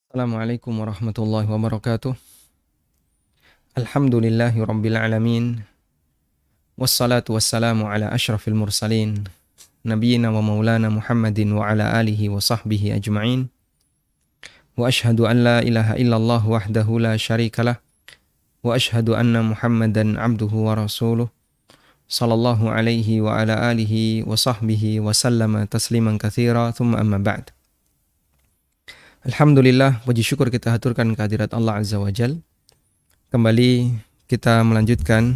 Assalamualaikum warahmatullahi wabarakatuh. Alhamdulillahi rabbil alamin. Wassalatu wassalamu ala ashrafil mursalin. Nabiyyina wa maulana Muhammadin wa ala alihi wa sahbihi ajma'in. Wa ashhadu an la ilaha illallah wahdahu la syarikalah. Wa ashhadu anna Muhammadan abduhu wa rasuluh. Sallallahu alaihi wa ala alihi wa sahbihi wa sallama tasliman katsira. Thumma amma ba'd. Alhamdulillah, puji syukur kita haturkan kehadirat Allah Azza wa Jal. Kembali kita melanjutkan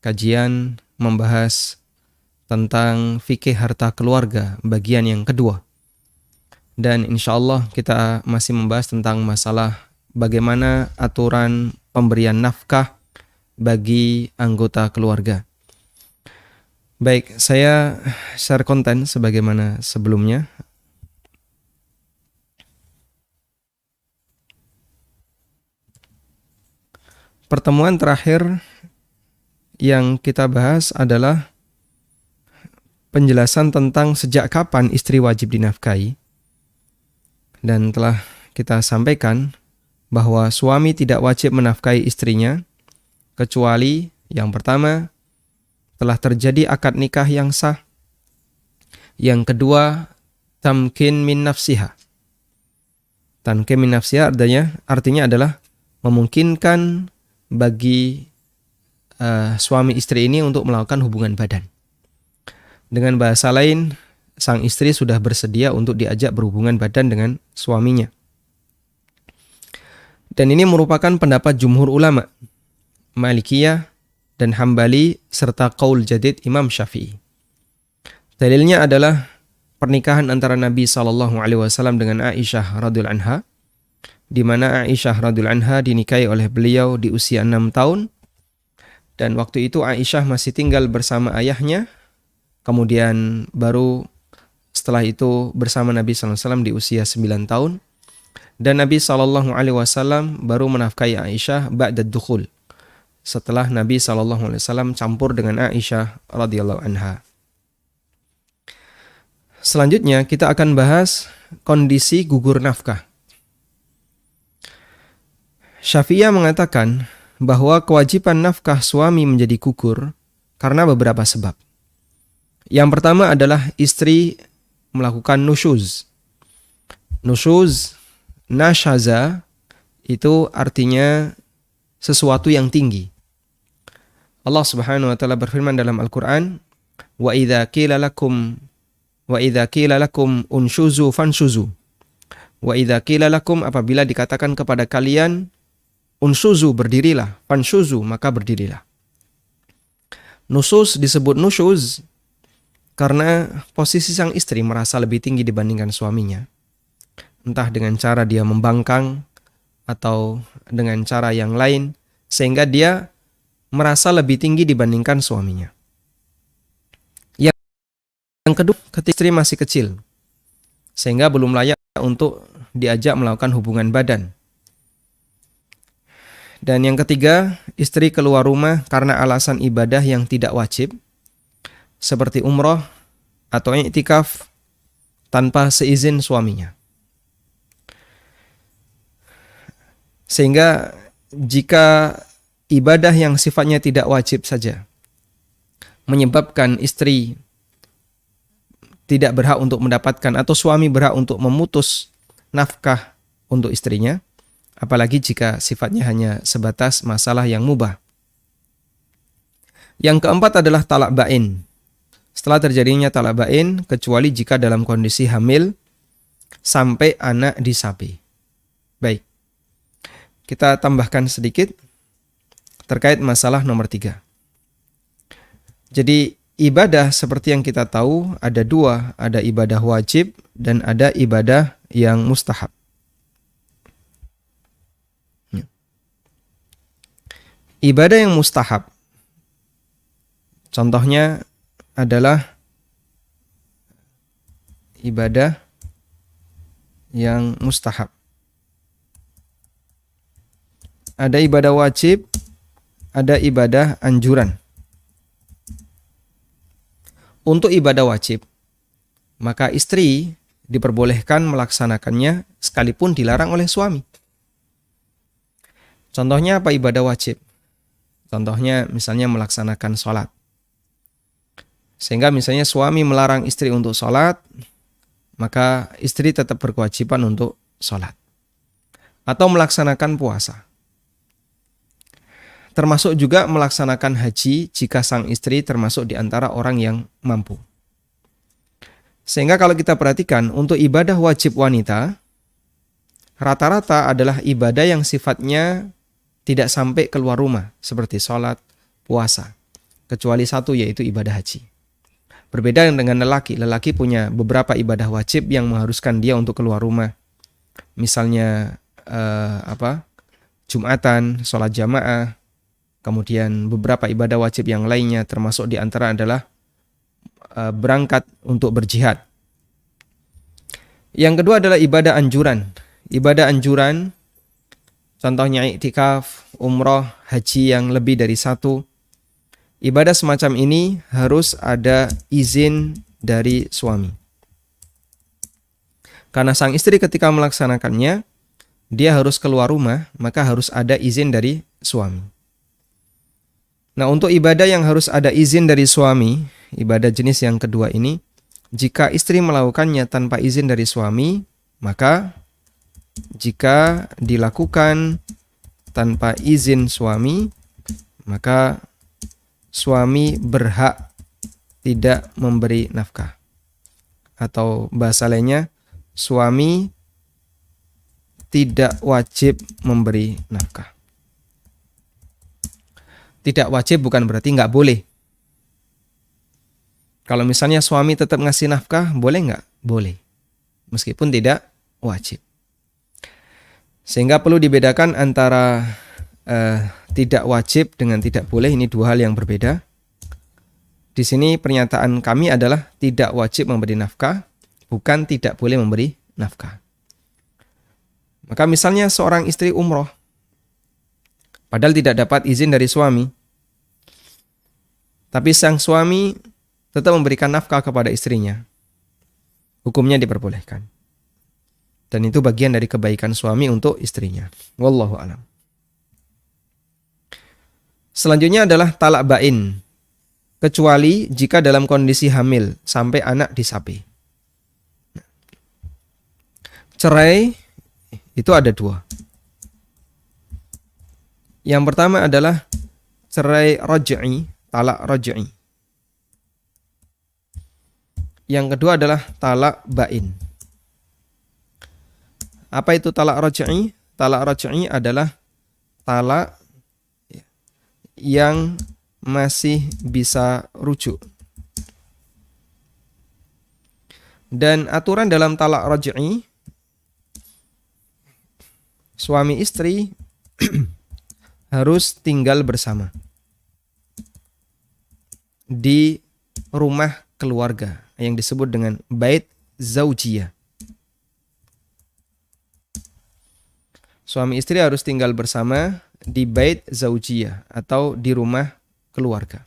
kajian membahas tentang fikih harta keluarga bagian yang kedua. Dan insya Allah kita masih membahas tentang masalah bagaimana aturan pemberian nafkah bagi anggota keluarga. Baik, saya share konten sebagaimana sebelumnya. Pertemuan terakhir yang kita bahas adalah penjelasan tentang sejak kapan istri wajib dinafkahi. Dan telah kita sampaikan bahwa suami tidak wajib menafkahi istrinya kecuali yang pertama telah terjadi akad nikah yang sah. Yang kedua, tamkin min nafsiha. Tamkin min nafsiha artinya adalah memungkinkan bagi suami istri ini untuk melakukan hubungan badan. Dengan bahasa lain, sang istri sudah bersedia untuk diajak berhubungan badan dengan suaminya. Dan ini merupakan pendapat jumhur ulama, Malikiyah dan Hambali serta qaul jadid Imam Syafi'i. Dalilnya adalah pernikahan antara Nabi SAW dengan Aisyah radhiyallahu anha, di mana Aisyah radhiyallahu anha dinikahi oleh beliau di usia 6 tahun. Dan waktu itu Aisyah masih tinggal bersama ayahnya. Kemudian baru setelah itu bersama Nabi SAW di usia 9 tahun. Dan Nabi SAW baru menafkahi Aisyah ba'dad dukhul, setelah Nabi SAW campur dengan Aisyah radhiyallahu anha. Selanjutnya kita akan bahas kondisi gugur nafkah. Syafi'iyah mengatakan bahwa kewajiban nafkah suami menjadi gugur karena beberapa sebab. Yang pertama adalah istri melakukan nusyuz. Nusyuz, nashaza, itu artinya sesuatu yang tinggi. Allah Subhanahu wa taala berfirman dalam Al-Qur'an, "Wa idza qila lakum unshuzu fanshuzu." Wa idza qila lakum, apabila dikatakan kepada kalian unsuzu, berdirilah, fanshuzu, maka berdirilah. Nusus disebut nusyuz karena posisi sang istri merasa lebih tinggi dibandingkan suaminya. Entah dengan cara dia membangkang atau dengan cara yang lain, sehingga dia merasa lebih tinggi dibandingkan suaminya. Yang kedua, ketika istri masih kecil, sehingga belum layak untuk diajak melakukan hubungan badan. Dan yang ketiga, istri keluar rumah karena alasan ibadah yang tidak wajib, seperti umroh atau i'tikaf tanpa seizin suaminya. Sehingga jika ibadah yang sifatnya tidak wajib saja menyebabkan istri tidak berhak untuk mendapatkan atau suami berhak untuk memutus nafkah untuk istrinya, apalagi jika sifatnya hanya sebatas masalah yang mubah. Yang keempat adalah talak bain. Setelah terjadinya talak bain, kecuali jika dalam kondisi hamil sampai anak disapi. Baik, kita tambahkan sedikit terkait masalah nomor 3. Jadi ibadah seperti yang kita tahu ada dua, ada ibadah wajib dan ada ibadah yang mustahab. Ibadah yang mustahab, contohnya adalah ibadah yang mustahab. Ada ibadah wajib, ada ibadah anjuran. Untuk ibadah wajib, maka istri diperbolehkan melaksanakannya sekalipun dilarang oleh suami. Contohnya apa ibadah wajib? Contohnya misalnya melaksanakan sholat. Sehingga misalnya suami melarang istri untuk sholat, maka istri tetap berkewajiban untuk sholat. Atau melaksanakan puasa. Termasuk juga melaksanakan haji jika sang istri termasuk di antara orang yang mampu. Sehingga kalau kita perhatikan untuk ibadah wajib wanita, rata-rata adalah ibadah yang sifatnya tidak sampai keluar rumah, seperti sholat, puasa. Kecuali satu, yaitu ibadah haji. Berbeda dengan lelaki. Lelaki punya beberapa ibadah wajib yang mengharuskan dia untuk keluar rumah. Misalnya Jumatan, sholat jamaah, kemudian beberapa ibadah wajib yang lainnya, termasuk di antara adalah berangkat untuk berjihad. Yang kedua adalah ibadah anjuran. Ibadah anjuran, contohnya iktikaf, umroh, haji yang lebih dari satu. Ibadah semacam ini harus ada izin dari suami. Karena sang istri ketika melaksanakannya, dia harus keluar rumah, maka harus ada izin dari suami. Nah, untuk ibadah yang harus ada izin dari suami, ibadah jenis yang kedua ini, jika istri melakukannya tanpa izin dari suami, maka jika dilakukan tanpa izin suami, maka suami berhak tidak memberi nafkah. Atau bahasa lainnya, suami tidak wajib memberi nafkah. Tidak wajib bukan berarti nggak boleh. Kalau misalnya suami tetap ngasih nafkah, boleh nggak? Boleh. Meskipun tidak wajib. Sehingga perlu dibedakan antara tidak wajib dengan tidak boleh. Ini dua hal yang berbeda. Di sini pernyataan kami adalah tidak wajib memberi nafkah, bukan tidak boleh memberi nafkah. Maka misalnya seorang istri umroh, padahal tidak dapat izin dari suami, tapi sang suami tetap memberikan nafkah kepada istrinya, hukumnya diperbolehkan. Dan itu bagian dari kebaikan suami untuk istrinya. Wallahu a'lam. Selanjutnya adalah talak bain. Kecuali jika dalam kondisi hamil sampai anak disapi. Cerai itu ada dua. Yang pertama adalah cerai raj'i, talak raj'i. Yang kedua adalah talak bain. Apa itu talak raj'i? Talak raj'i adalah talak yang masih bisa rujuk. Dan aturan dalam talak raj'i, suami istri harus tinggal bersama di rumah keluarga yang disebut dengan bait zaujiyah. Suami istri harus tinggal bersama di bait zaujiyah atau di rumah keluarga.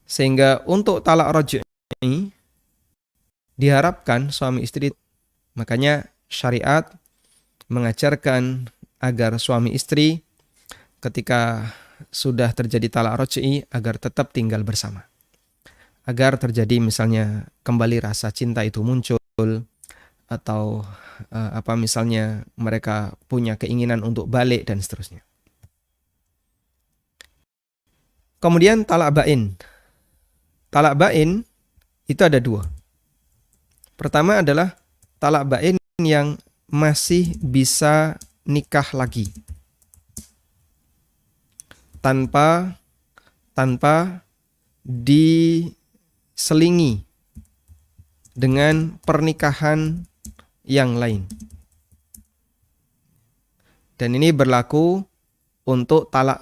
Sehingga untuk talak raj'i diharapkan suami istri, makanya syariat mengajarkan agar suami istri ketika sudah terjadi talak raj'i agar tetap tinggal bersama. Agar terjadi misalnya kembali rasa cinta itu muncul, atau misalnya mereka punya keinginan untuk balik dan seterusnya. Kemudian talak bain. Talak bain itu ada dua. Pertama adalah talak bain yang masih bisa nikah lagi tanpa diselingi dengan pernikahan yang lain. Dan ini berlaku untuk talak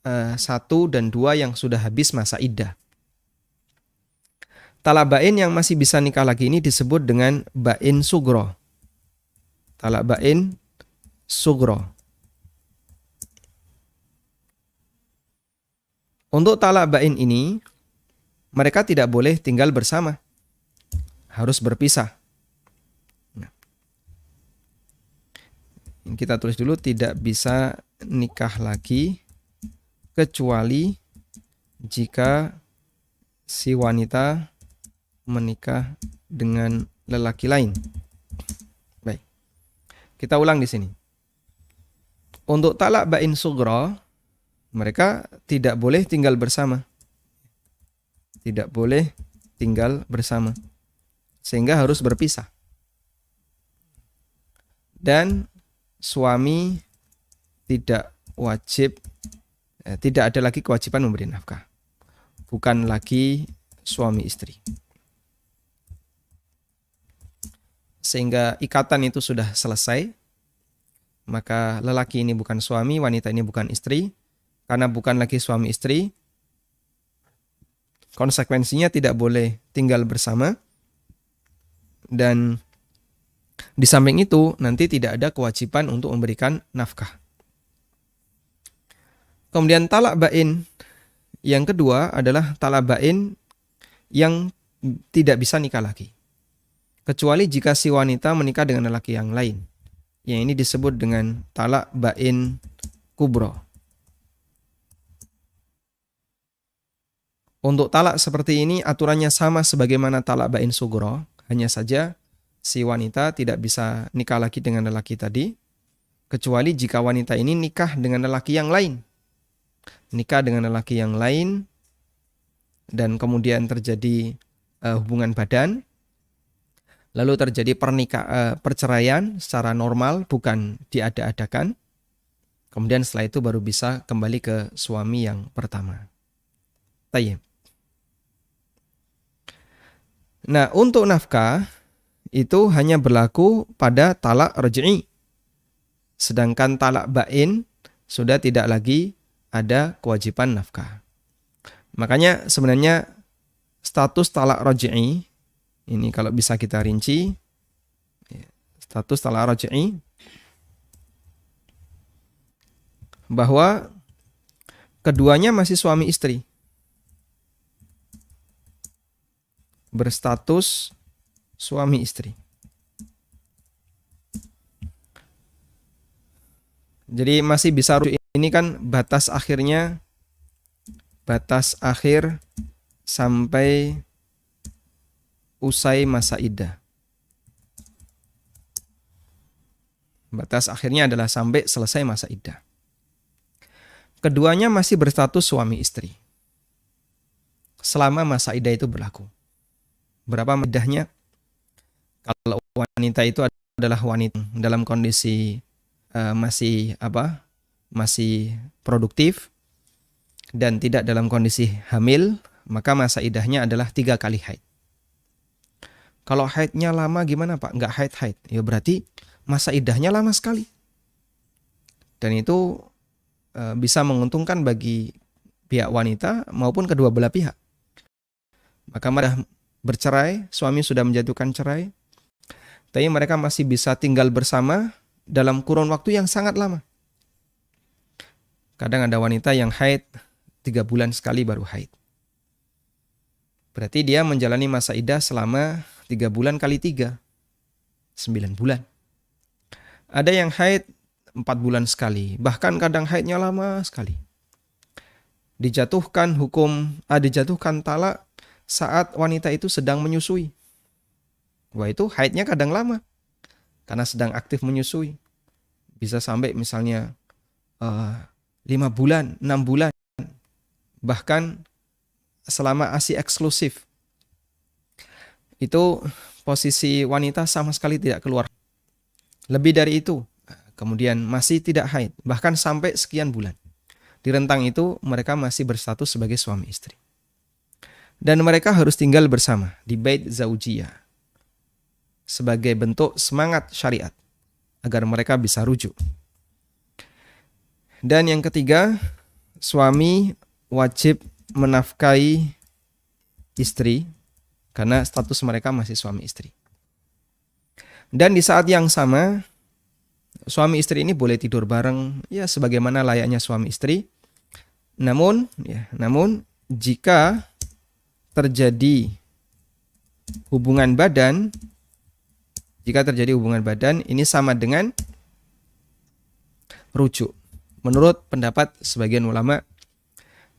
1 dan 2 yang sudah habis masa iddah. Talak bain yang masih bisa nikah lagi ini disebut dengan bain sugro. Talak bain sugro. Untuk talak bain ini, mereka tidak boleh tinggal bersama. harus berpisah. Nah, kita tulis dulu, tidak bisa nikah lagi kecuali jika si wanita menikah dengan lelaki lain. Baik. Kita ulang di sini. Untuk talak bain sughra, mereka tidak boleh tinggal bersama. Tidak boleh tinggal bersama. Sehingga harus berpisah. Dan suami tidak wajib, tidak ada lagi kewajiban memberi nafkah. Bukan lagi suami istri. Sehingga ikatan itu sudah selesai. Maka lelaki ini bukan suami, wanita ini bukan istri. Karena bukan lagi suami istri, konsekuensinya tidak boleh tinggal bersama. Dan di samping itu nanti tidak ada kewajiban untuk memberikan nafkah. Kemudian talak bain yang kedua adalah talak bain yang tidak bisa nikah lagi. Kecuali jika si wanita menikah dengan lelaki yang lain. Yang ini disebut dengan talak bain kubro. Untuk talak seperti ini aturannya sama sebagaimana talak bain sugro. Hanya saja si wanita tidak bisa nikah lagi dengan lelaki tadi. Kecuali jika wanita ini nikah dengan lelaki yang lain. Nikah dengan lelaki yang lain dan kemudian terjadi hubungan badan. Lalu terjadi perceraian secara normal, bukan diada-adakan. Kemudian setelah itu baru bisa kembali ke suami yang pertama. Tayyib. Nah, untuk nafkah itu hanya berlaku pada talak raj'i. Sedangkan talak bain sudah tidak lagi ada kewajiban nafkah. Makanya sebenarnya status talak raj'i ini kalau bisa kita rinci, status talak raj'i, bahwa keduanya masih suami istri. Berstatus suami istri. Jadi masih bisa rujuk, ini kan batas akhirnya, batas akhir sampai usai masa iddah. Batas akhirnya adalah sampai selesai masa iddah. Keduanya masih berstatus suami istri selama masa iddah itu berlaku. Berapa iddahnya? Kalau wanita itu adalah wanita dalam kondisi masih produktif dan tidak dalam kondisi hamil, maka masa iddahnya adalah 3 kali haid. Kalau haidnya lama gimana Pak? Nggak haid-haid. Ya berarti masa iddahnya lama sekali. Dan itu bisa menguntungkan bagi pihak wanita maupun kedua belah pihak. Maka mereka bercerai, suami sudah menjatuhkan cerai, tapi mereka masih bisa tinggal bersama dalam kurun waktu yang sangat lama. Kadang ada wanita yang haid 3 bulan sekali baru haid. Berarti dia menjalani masa iddah selama 3 bulan kali 3, 9 bulan. Ada yang haid 4 bulan sekali, bahkan kadang haidnya lama sekali. Dijatuhkan talak saat wanita itu sedang menyusui. Wah, itu haidnya kadang lama karena sedang aktif menyusui. Bisa sampai misalnya 5 bulan, 6 bulan, bahkan selama ASI eksklusif. Itu posisi wanita sama sekali tidak keluar. Lebih dari itu, kemudian masih tidak haid, bahkan sampai sekian bulan. Di rentang itu mereka masih berstatus sebagai suami istri. Dan mereka harus tinggal bersama di bait zaujiyah sebagai bentuk semangat syariat agar mereka bisa rujuk. Dan yang ketiga, suami wajib menafkahi istri karena status mereka masih suami istri. Dan di saat yang sama, suami istri ini boleh tidur bareng, ya sebagaimana layaknya suami istri. Namun jika terjadi hubungan badan, jika terjadi hubungan badan, ini sama dengan rujuk. Menurut pendapat sebagian ulama,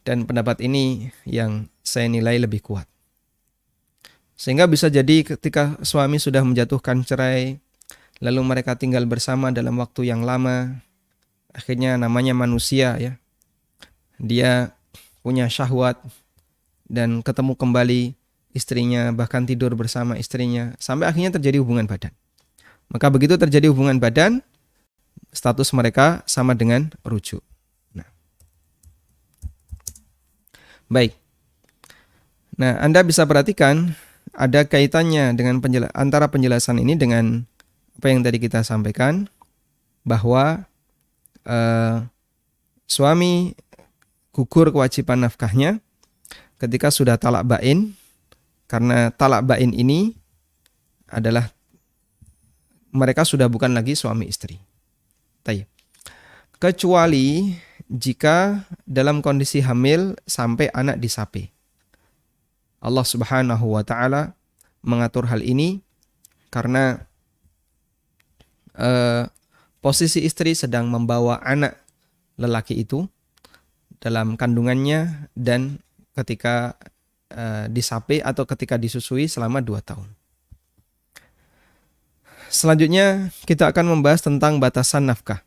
dan pendapat ini yang saya nilai lebih kuat. Sehingga bisa jadi ketika suami sudah menjatuhkan cerai, lalu mereka tinggal bersama dalam waktu yang lama, akhirnya namanya manusia ya, dia punya syahwat dan ketemu kembali istrinya, bahkan tidur bersama istrinya, sampai akhirnya terjadi hubungan badan. Maka begitu terjadi hubungan badan, status mereka sama dengan rujuk. Nah. Baik. Nah, Anda bisa perhatikan ada kaitannya dengan antara penjelasan ini dengan apa yang tadi kita sampaikan, bahwa suami gugur kewajiban nafkahnya ketika sudah talak bain, karena talak bain ini adalah mereka sudah bukan lagi suami istri. Kecuali jika dalam kondisi hamil sampai anak disape. Allah Subhanahu wa taala mengatur hal ini karena posisi istri sedang membawa anak lelaki itu dalam kandungannya dan ketika disape atau ketika disusui selama 2 tahun. Selanjutnya kita akan membahas tentang batasan nafkah.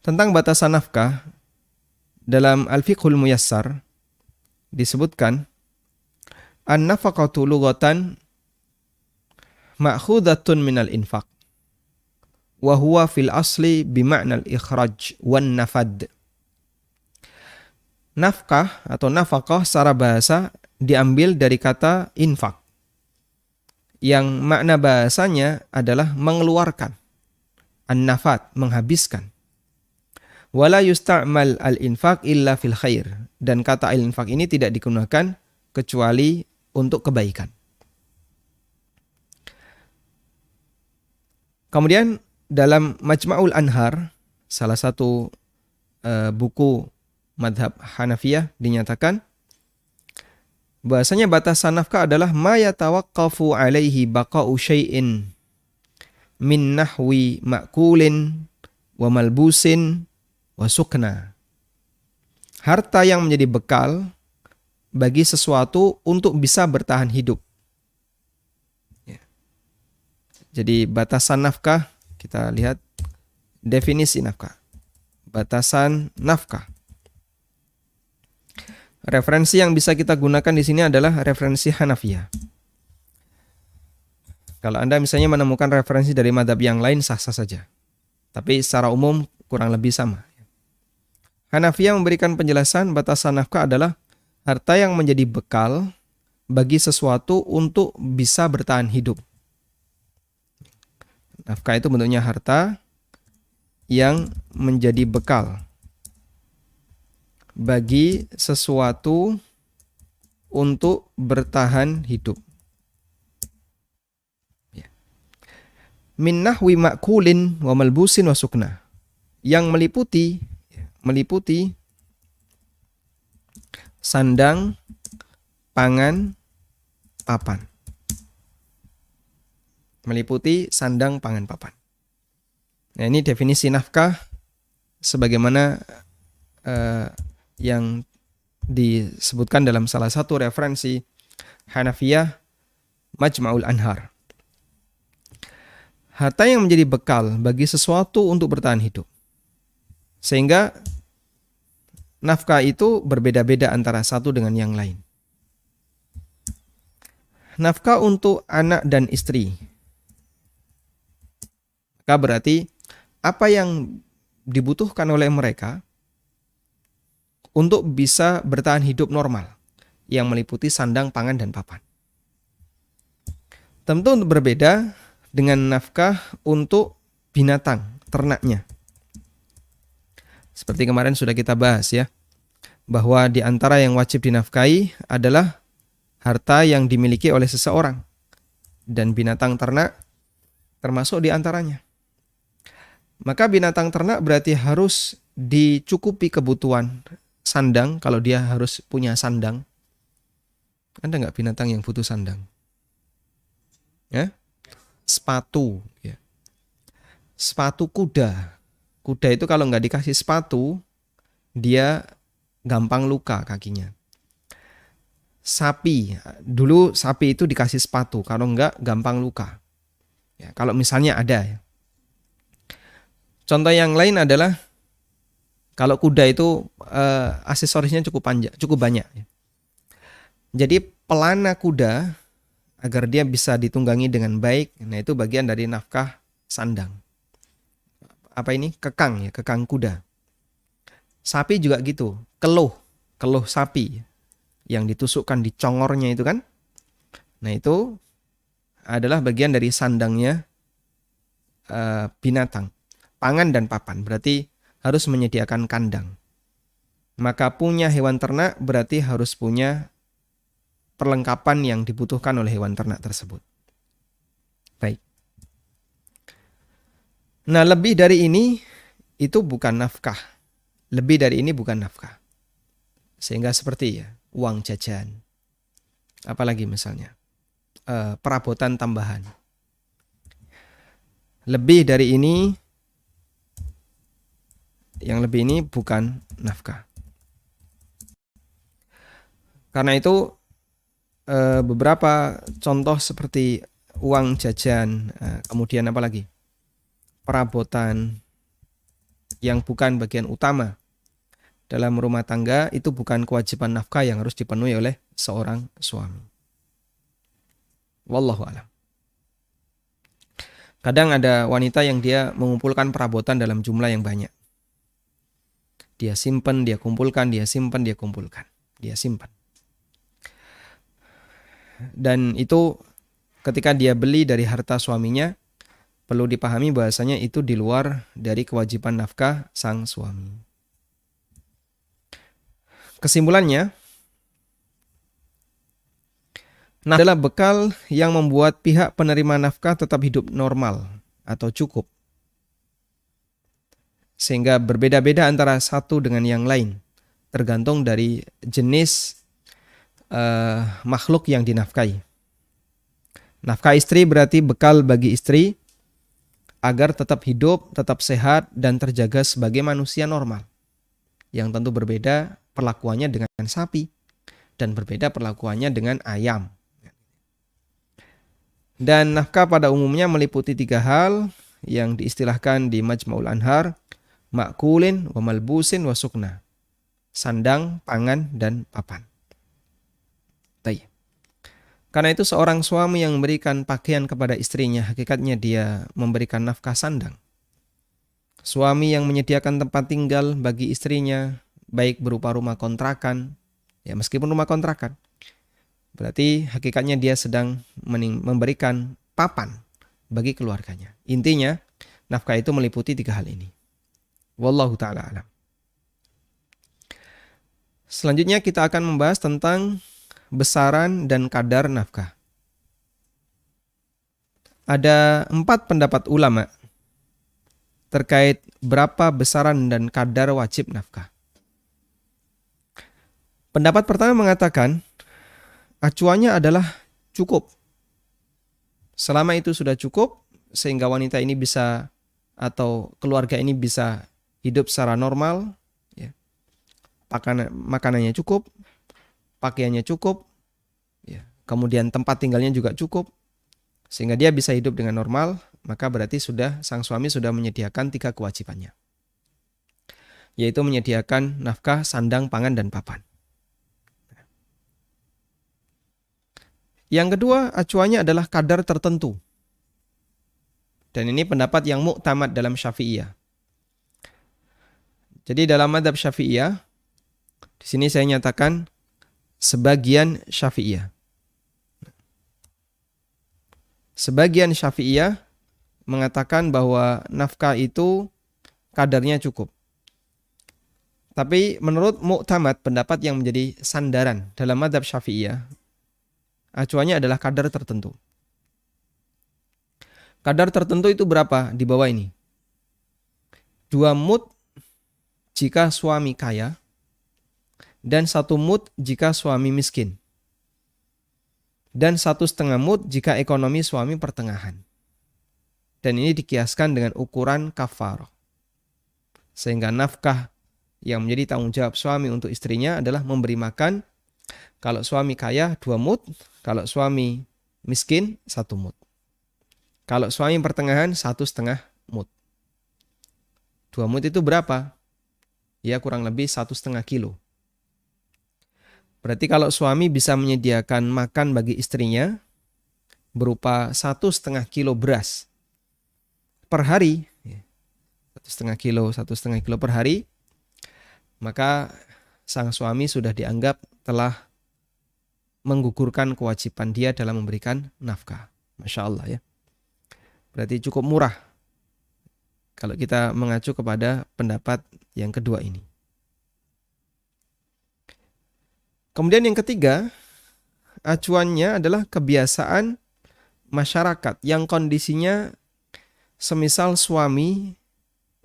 Tentang batasan nafkah, dalam Al-Fiqhul Muyassar disebutkan an-nafaqatu lughatan ma'khudatun minal infaq wa huwa fil asli bima'nal ikhraj wan nafad. Nafkah atau nafaqah secara bahasa diambil dari kata infak, yang makna bahasanya adalah mengeluarkan, an-nafad, menghabiskan. Wala yusta'mal al-infaq illa fil khair, dan kata al-infaq ini tidak digunakan kecuali untuk kebaikan. Kemudian dalam Majma'ul Anhar, salah satu buku madhab Hanafiyah, dinyatakan bahasanya batasan nafkah adalah ma yatawaqqafu alaihi baqa'u syai'in min nahwi ma'kulin wa malbusin wa sukna. Harta yang menjadi bekal bagi sesuatu untuk bisa bertahan hidup. Ya. Jadi batasan nafkah, kita lihat definisi nafkah. Batasan nafkah. Referensi yang bisa kita gunakan di sini adalah referensi Hanafiyah. Kalau Anda misalnya menemukan referensi dari madhab yang lain, sah-sah saja. Tapi secara umum kurang lebih sama. Hanafiyah memberikan penjelasan batasan nafkah adalah harta yang menjadi bekal bagi sesuatu untuk bisa bertahan hidup. Nafkah itu bentuknya harta yang menjadi bekal bagi sesuatu untuk bertahan hidup. Min nahwi ma'kulin wa malbusin wa sukna, yang meliputi sandang, pangan, papan. Meliputi sandang, pangan, papan. Nah, ini definisi nafkah sebagaimana yang disebutkan dalam salah satu referensi Hanafiyah, Majma'ul Anhar. Harta yang menjadi bekal bagi sesuatu untuk bertahan hidup. Sehingga nafkah itu berbeda-beda antara satu dengan yang lain. Nafkah untuk anak dan istri, maka berarti apa yang dibutuhkan oleh mereka untuk bisa bertahan hidup normal, yang meliputi sandang, pangan, dan papan. Tentu berbeda dengan nafkah untuk binatang, ternaknya. Seperti kemarin sudah kita bahas ya, bahwa di antara yang wajib dinafkahi adalah harta yang dimiliki oleh seseorang, dan binatang ternak termasuk di antaranya. Maka binatang ternak berarti harus dicukupi kebutuhan sandang, kalau dia harus punya sandang. Ada nggak binatang yang butuh sandang? Ya, sepatu. Ya. Sepatu kuda. Kuda itu kalau nggak dikasih sepatu, dia gampang luka kakinya. Sapi, dulu sapi itu dikasih sepatu, kalau nggak gampang luka. Ya, kalau misalnya ada. Ya. Contoh yang lain adalah kalau kuda itu aksesorisnya cukup panjang, cukup banyak. Ya. Jadi pelana kuda agar dia bisa ditunggangi dengan baik, nah itu bagian dari nafkah sandang. Apa ini? Kekang ya, kekang kuda. Sapi juga gitu, keluh sapi yang ditusukkan di congornya itu kan. Nah itu adalah bagian dari sandangnya binatang. Pangan dan papan, berarti harus menyediakan kandang. Maka punya hewan ternak berarti harus punya perlengkapan yang dibutuhkan oleh hewan ternak tersebut. Baik. Nah lebih dari ini itu bukan nafkah. Lebih dari ini bukan nafkah. Sehingga seperti ya, uang jajan. Apalagi misalnya, perabotan tambahan. Lebih dari ini, yang lebih ini bukan nafkah. Karena itu beberapa contoh seperti uang jajan, kemudian apa lagi? Perabotan yang bukan bagian utama dalam rumah tangga itu bukan kewajiban nafkah yang harus dipenuhi oleh seorang suami. Wallahu a'lam. Kadang ada wanita yang dia mengumpulkan perabotan dalam jumlah yang banyak. Dia simpan, dia kumpulkan, dia simpan, dia kumpulkan. Dia simpan. Dan itu ketika dia beli dari harta suaminya, perlu dipahami bahasanya itu di luar dari kewajiban nafkah sang suami. Kesimpulannya, nafkah adalah bekal yang membuat pihak penerima nafkah tetap hidup normal atau cukup. Sehingga berbeda-beda antara satu dengan yang lain, tergantung dari jenis makhluk yang dinafkahi. Nafkah istri berarti bekal bagi istri agar tetap hidup, tetap sehat, dan terjaga sebagai manusia normal. Yang tentu berbeda perlakuannya dengan sapi dan berbeda perlakuannya dengan ayam. Dan nafkah pada umumnya meliputi 3 hal yang diistilahkan di Majma'ul Anhar, ma'kulin, wa malbusin, wa sukna. Sandang, pangan, dan papan. Baik. Karena itu seorang suami yang memberikan pakaian kepada istrinya, hakikatnya dia memberikan nafkah sandang. Suami yang menyediakan tempat tinggal bagi istrinya, baik berupa rumah kontrakan, ya meskipun rumah kontrakan, berarti hakikatnya dia sedang memberikan papan bagi keluarganya. Intinya, nafkah itu meliputi 3 hal ini. Wallahu ta'ala alam. Selanjutnya kita akan membahas tentang besaran dan kadar nafkah. Ada 4 pendapat ulama terkait berapa besaran dan kadar wajib nafkah. Pendapat pertama mengatakan acuannya adalah cukup. Selama itu sudah cukup sehingga wanita ini bisa atau keluarga ini bisa hidup secara normal, ya. Makanannya cukup, pakaiannya cukup, ya. Kemudian tempat tinggalnya juga cukup, sehingga dia bisa hidup dengan normal, maka berarti sang suami sudah menyediakan 3 kewajibannya, yaitu menyediakan nafkah, sandang, pangan, dan papan. Yang kedua, acuannya adalah kadar tertentu. Dan ini pendapat yang muktamad dalam Syafi'iyah. Jadi dalam mazhab Syafi'iyah, di sini saya nyatakan sebagian Syafi'iyah. Sebagian Syafi'iyah mengatakan bahwa nafkah itu kadarnya cukup. Tapi menurut muktamad, pendapat yang menjadi sandaran dalam mazhab Syafi'iyah, acuannya adalah kadar tertentu. Kadar tertentu itu berapa di bawah ini? 2 mud jika suami kaya dan 1 mud jika suami miskin. dan 1,5 mud jika ekonomi suami pertengahan. Dan ini dikiaskan dengan ukuran kafarah. Sehingga nafkah yang menjadi tanggung jawab suami untuk istrinya adalah memberi makan. Kalau suami kaya 2 mud, kalau suami miskin 1 mud. Kalau suami pertengahan 1,5 mud. 2 mud itu berapa? Ya kurang lebih 1,5 kilo. Berarti kalau suami bisa menyediakan makan bagi istrinya berupa 1,5 kilo beras per hari, 1,5 kilo per hari, maka sang suami sudah dianggap telah menggugurkan kewajiban dia dalam memberikan nafkah. Masya Allah ya. Berarti cukup murah kalau kita mengacu kepada pendapat yang kedua ini. Kemudian yang ketiga, acuannya adalah kebiasaan masyarakat yang kondisinya semisal suami,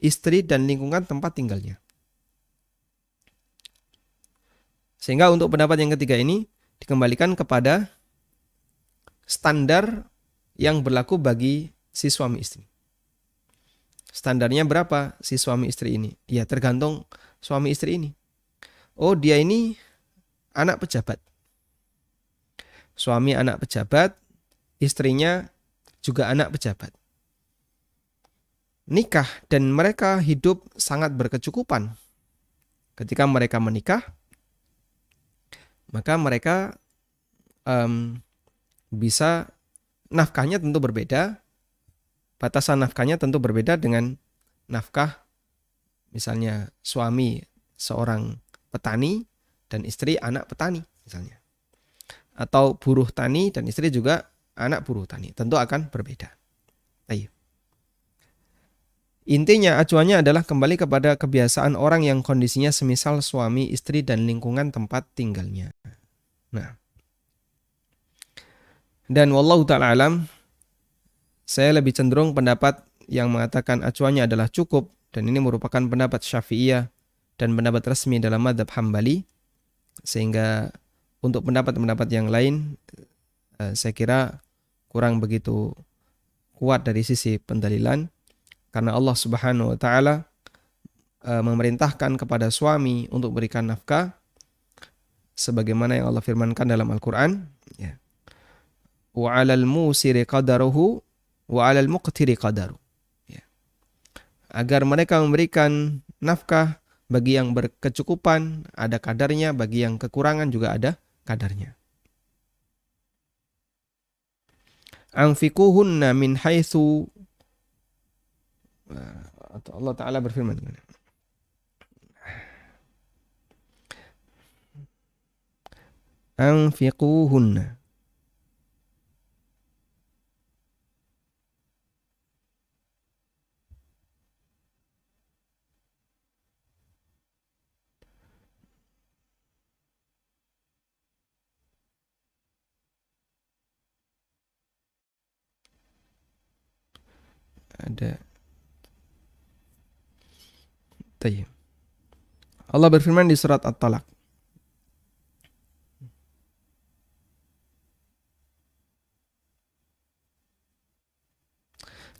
istri, dan lingkungan tempat tinggalnya. Sehingga untuk pendapat yang ketiga ini dikembalikan kepada standar yang berlaku bagi si suami istri. Standarnya berapa si suami istri ini? Ya tergantung suami istri ini. Oh dia ini anak pejabat. Suami anak pejabat, istrinya juga anak pejabat. Nikah dan mereka hidup sangat berkecukupan. Ketika mereka menikah, maka mereka bisa nafkahnya tentu berbeda. Batasan nafkahnya tentu berbeda dengan nafkah misalnya suami seorang petani dan istri anak petani misalnya. Atau buruh tani dan istri juga anak buruh tani. Tentu akan berbeda. Ayo. Intinya acuannya adalah kembali kepada kebiasaan orang yang kondisinya semisal suami, istri, dan lingkungan tempat tinggalnya. Nah. Dan wallahu ta'ala alam, saya lebih cenderung pendapat yang mengatakan acuannya adalah cukup, dan ini merupakan pendapat Syafi'iyah dan pendapat resmi dalam mazhab Hambali. Sehingga untuk pendapat-pendapat yang lain saya kira kurang begitu kuat dari sisi pendalilan, karena Allah Subhanahu wa taala memerintahkan kepada suami untuk berikan nafkah sebagaimana yang Allah firmankan dalam Al-Qur'an, ya. Wa 'alal musiri qadaruhu wa 'alal muqtiri qadaru. Ya. Agar mereka memberikan nafkah bagi yang berkecukupan ada kadarnya, bagi yang kekurangan juga ada kadarnya. Anfiquhunna min haitsu, atau Allah Ta'ala berfirman, anfiquhunna. Ada. Tayyib. Allah berfirman di surat At-Talaq.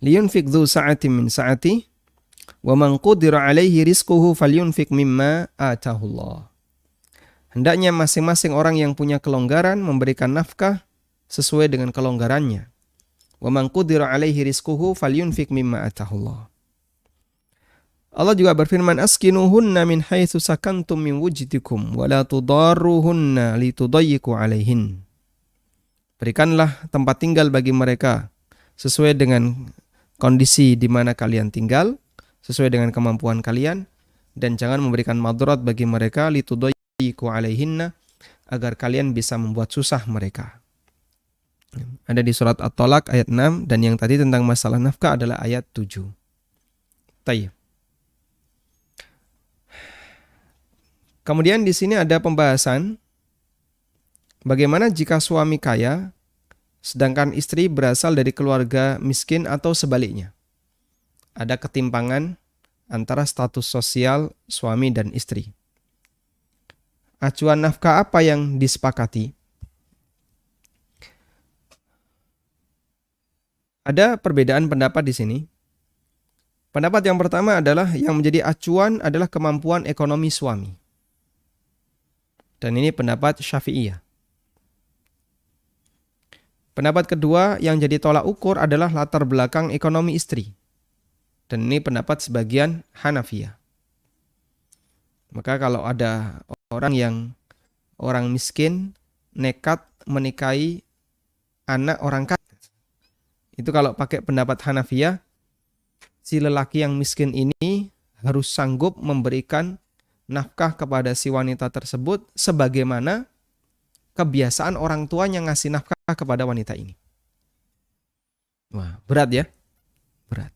Liyunfiq dzu sa'atin min sa'ati wa man qudira 'alaihi rizquhu falyunfiq mimma atahullah. Hendaknya masing-masing orang yang punya kelonggaran memberikan nafkah sesuai dengan kelonggarannya. Wa man qudira 'alaihi rizquhu falyunfiq mimma atahullah. Allah juga berfirman, askinuhunna min haitsu sakantum min wujdikum wa la tudarruhunna litudayyiqu 'alaihin. Berikanlah tempat tinggal bagi mereka sesuai dengan kondisi di mana kalian tinggal, sesuai dengan kemampuan kalian, dan jangan memberikan madharat bagi mereka litudayyiqu 'alaihinna, agar kalian bisa membuat susah mereka. Ada di surat At-Talaq ayat 6, dan yang tadi tentang masalah nafkah adalah ayat 7. Tayyib. Kemudian di sini ada pembahasan bagaimana jika suami kaya sedangkan istri berasal dari keluarga miskin atau sebaliknya. Ada ketimpangan antara status sosial suami dan istri. Acuan nafkah apa yang disepakati? Ada perbedaan pendapat di sini. Pendapat yang pertama adalah yang menjadi acuan adalah kemampuan ekonomi suami. Dan ini pendapat Syafi'iyah. Pendapat kedua yang jadi tolak ukur adalah latar belakang ekonomi istri. Dan ini pendapat sebagian Hanafiyah. Maka kalau ada orang miskin nekat menikahi anak orang kaya, itu kalau pakai pendapat Hanafiyah, si lelaki yang miskin ini harus sanggup memberikan nafkah kepada si wanita tersebut sebagaimana kebiasaan orang tuanya ngasih nafkah kepada wanita ini. Wah, berat ya? Berat.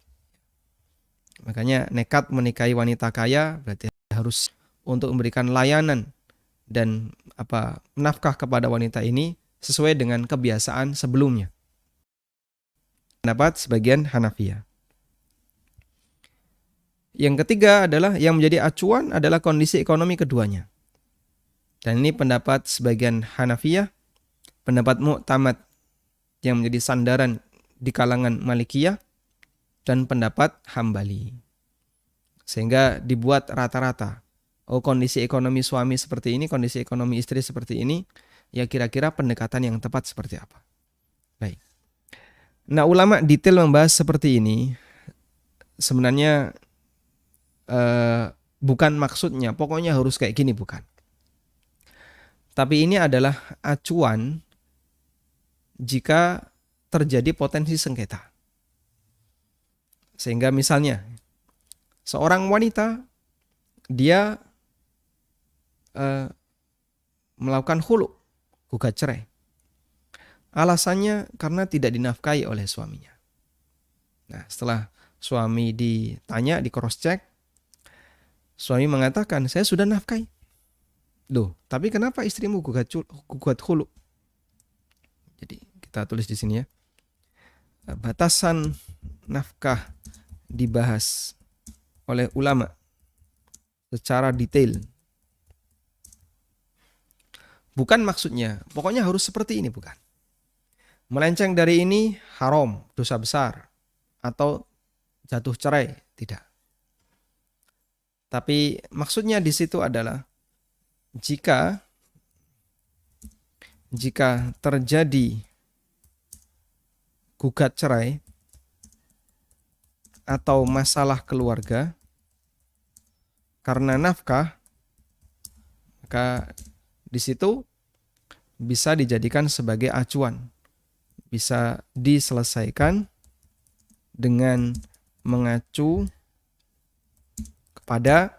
Makanya nekat menikahi wanita kaya berarti harus untuk memberikan layanan dan nafkah kepada wanita ini sesuai dengan kebiasaan sebelumnya. Pendapat sebagian Hanafiyah. Yang ketiga adalah yang menjadi acuan adalah kondisi ekonomi keduanya. Dan ini pendapat sebagian Hanafiyah, pendapat Mu'tamad yang menjadi sandaran di kalangan Malikiyah, dan pendapat Hambali. Sehingga dibuat rata-rata. Oh, kondisi ekonomi suami seperti ini, kondisi ekonomi istri seperti ini, ya kira-kira pendekatan yang tepat seperti apa. Baik. Nah, ulama detail membahas seperti ini. Sebenarnya bukan maksudnya, pokoknya harus kayak gini, bukan. Tapi ini adalah acuan jika terjadi potensi sengketa. Sehingga misalnya seorang wanita dia melakukan khulu, gugat cerai. Alasannya karena tidak dinafkahi oleh suaminya. Nah, setelah suami ditanya, di cross check, suami mengatakan, saya sudah nafkahi. Loh, tapi kenapa istrimu gugat khulu? Jadi kita tulis di sini ya. Batasan nafkah dibahas oleh ulama secara detail. Bukan maksudnya, pokoknya harus seperti ini, bukan. Melenceng dari ini haram, dosa besar, atau jatuh cerai, tidak. Tapi maksudnya di situ adalah jika terjadi gugat cerai atau masalah keluarga karena nafkah, maka di situ bisa dijadikan sebagai acuan. Bisa diselesaikan dengan mengacu kepada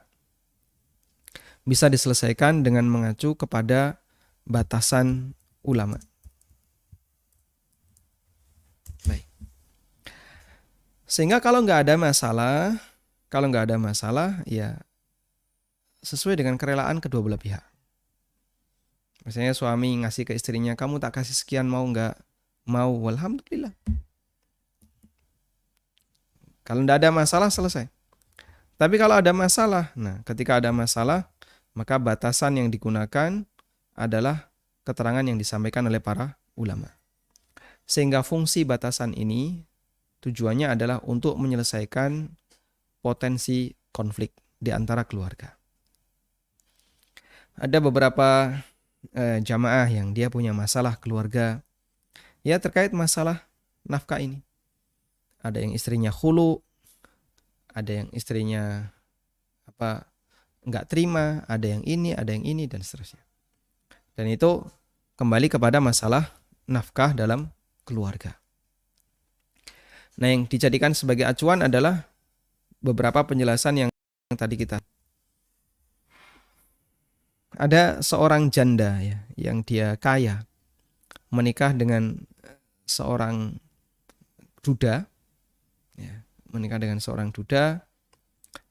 batasan ulama. Baik. Sehingga kalau nggak ada masalah, ya sesuai dengan kerelaan kedua belah pihak. Misalnya suami ngasih ke istrinya, kamu tak kasih sekian, mau nggak? Mau, alhamdulillah. Kalau nggak ada masalah, selesai. Tapi kalau ada masalah, ketika ada masalah, maka batasan yang digunakan adalah keterangan yang disampaikan oleh para ulama. Sehingga fungsi batasan ini tujuannya adalah untuk menyelesaikan potensi konflik di antara keluarga. Ada beberapa jamaah yang dia punya masalah keluarga, ya terkait masalah nafkah ini. Ada yang istrinya khulu, ada yang istrinya nggak terima, ada yang ini, dan seterusnya. Dan itu kembali kepada masalah nafkah dalam keluarga. Nah, yang dijadikan sebagai acuan adalah beberapa penjelasan yang tadi kita. Ada seorang janda ya, yang dia kaya, menikah dengan seorang duda,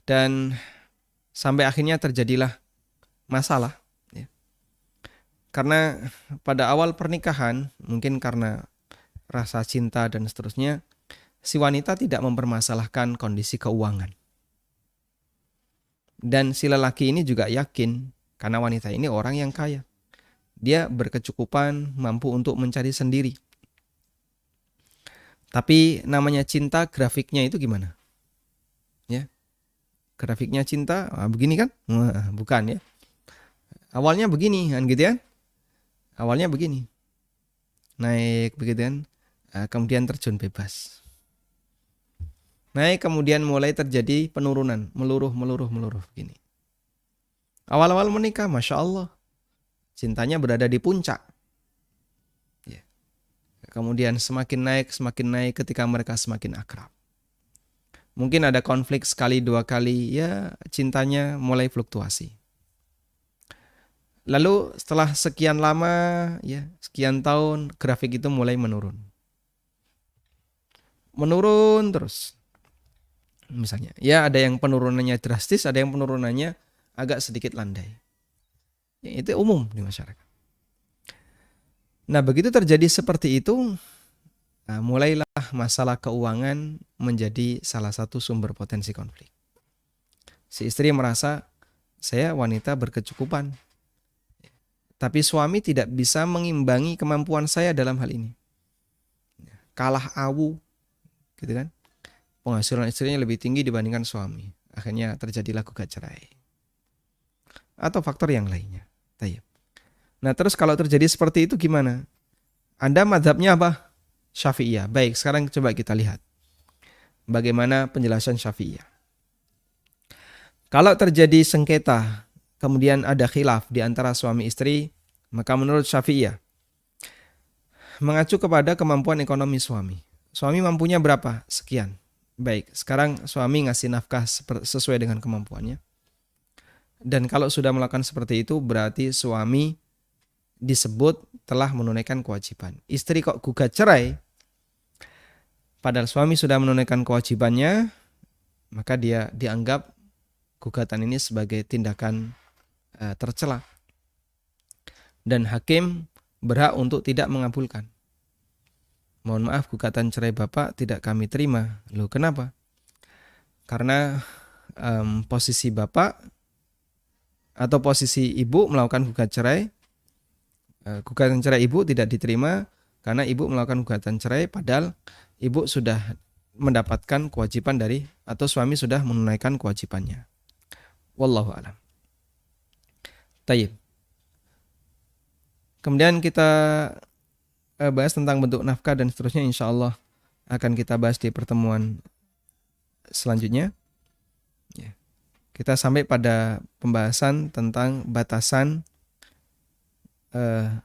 dan sampai akhirnya terjadilah masalah. Ya. Karena pada awal pernikahan, mungkin karena rasa cinta dan seterusnya, si wanita tidak mempermasalahkan kondisi keuangan. Dan si lelaki ini juga yakin, karena wanita ini orang yang kaya. Dia berkecukupan, mampu untuk mencari sendiri. Tapi namanya cinta, grafiknya itu gimana? Ya, grafiknya cinta, begini kan? Wah, bukan ya. Awalnya begini kan gitu ya. Awalnya begini. Naik begitu kan. Kemudian terjun bebas. Naik kemudian mulai terjadi penurunan, meluruh begini. Awal-awal menikah, Masya Allah, cintanya berada di puncak. Ya. Kemudian semakin naik ketika mereka semakin akrab. Mungkin ada konflik sekali dua kali, ya cintanya mulai fluktuasi. Lalu setelah sekian lama, ya sekian tahun, grafik itu mulai menurun. Menurun terus. Misalnya, ya ada yang penurunannya drastis, ada yang penurunannya agak sedikit landai. Ya, itu umum di masyarakat. Nah, begitu terjadi seperti itu, mulailah masalah keuangan menjadi salah satu sumber potensi konflik. Si istri merasa, saya wanita berkecukupan, tapi suami tidak bisa mengimbangi kemampuan saya dalam hal ini. Kalah awu, gitu kan? Penghasilan istrinya lebih tinggi dibandingkan suami. Akhirnya terjadilah gugat cerai. Atau faktor yang lainnya. Tayyip. Nah, terus kalau terjadi seperti itu gimana? Anda mazhabnya apa? Syafi'iyah. Baik, sekarang coba kita lihat bagaimana penjelasan Syafi'iyah. Kalau terjadi sengketa, kemudian ada khilaf di antara suami istri, maka menurut Syafi'iyah mengacu kepada kemampuan ekonomi suami. Suami mampunya berapa? Sekian. Baik, sekarang suami ngasih nafkah sesuai dengan kemampuannya. Dan kalau sudah melakukan seperti itu, berarti suami disebut telah menunaikan kewajiban. Istri kok gugat cerai, padahal suami sudah menunaikan kewajibannya, maka dia dianggap gugatan ini sebagai tindakan tercela. Dan hakim berhak untuk tidak mengabulkan. Mohon maaf, gugatan cerai Bapak tidak kami terima. Loh, kenapa? Karena posisi Bapak atau posisi Ibu melakukan gugatan cerai Ibu tidak diterima karena Ibu melakukan gugatan cerai padahal Ibu sudah mendapatkan kewajiban dari atau suami sudah menunaikan kewajibannya. Wallahu a'lam. Tayyib. Kemudian kita bahas tentang bentuk nafkah dan seterusnya, insya Allah akan kita bahas di pertemuan selanjutnya. Ya. Kita sampai pada pembahasan tentang batasan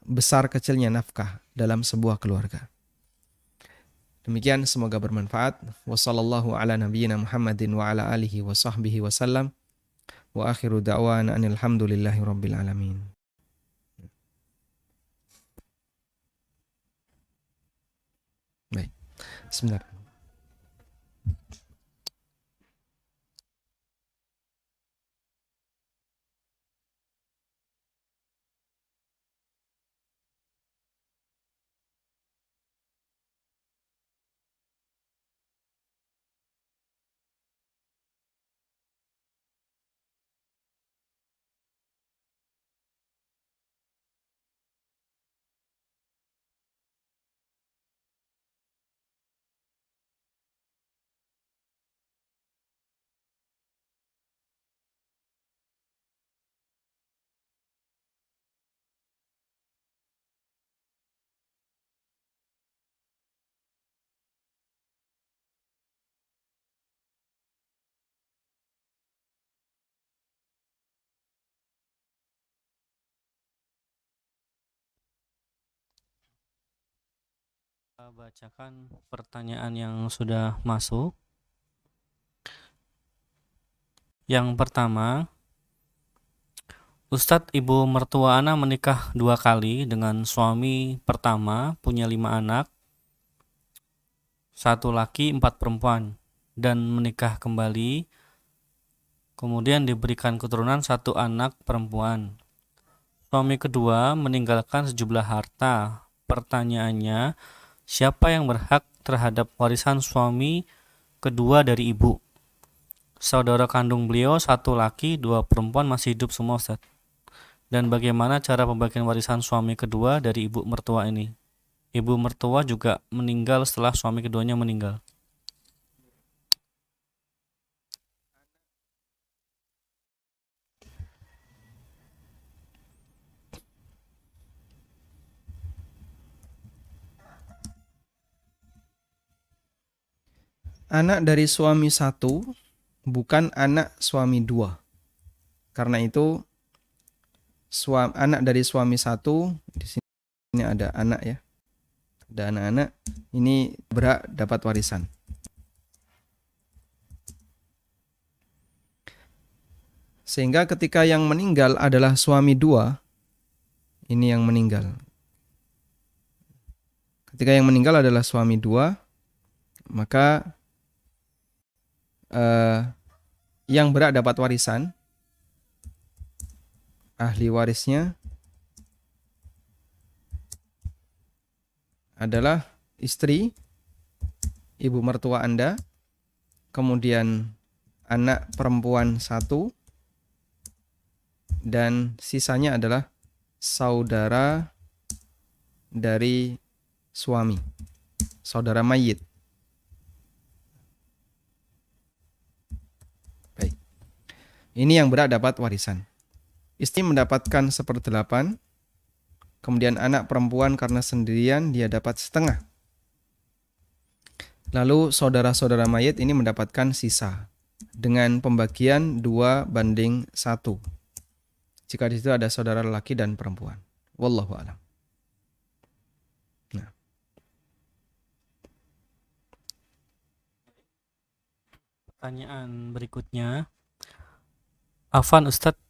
besar kecilnya nafkah dalam sebuah keluarga. Demikian, semoga bermanfaat. Wassallallahu ala nabiyyina Muhammadin wa ala alihi wa sahbihi wasallam. Wa akhiru da'wana anil hamdulillahi rabbil alamin. Baik. Sebentar. Bacakan pertanyaan yang sudah masuk. Yang pertama, Ustadz, ibu mertua Ana menikah 2 kali dengan suami pertama, punya 5 anak, 1 laki 4 perempuan, dan menikah kembali, kemudian diberikan keturunan 1 anak perempuan. Suami kedua meninggalkan sejumlah harta. Pertanyaannya, siapa yang berhak terhadap warisan suami kedua dari ibu? Saudara kandung beliau 1 laki 2 perempuan masih hidup semua, Ustaz. Dan bagaimana cara pembagian warisan suami kedua dari ibu mertua ini? Ibu mertua juga meninggal setelah suami keduanya meninggal. Anak dari suami satu bukan anak suami dua. Karena itu anak dari suami satu, di sini ada anak ya, ada anak-anak, ini berhak dapat warisan. Sehingga ketika yang meninggal adalah suami dua, ini yang meninggal. Ketika yang meninggal adalah suami dua, maka yang berhak dapat warisan, ahli warisnya adalah istri, ibu mertua Anda, kemudian anak perempuan satu, dan sisanya adalah saudara dari suami, saudara mayit. Baik. Ini yang berhak dapat warisan. Istri mendapatkan 1/8, kemudian anak perempuan karena sendirian dia dapat setengah. Lalu saudara-saudara mayit ini mendapatkan sisa dengan pembagian 2/1. Jika di situ ada saudara laki dan perempuan. Wallahu a'lam. Nah. Pertanyaan berikutnya, Afan Ustadz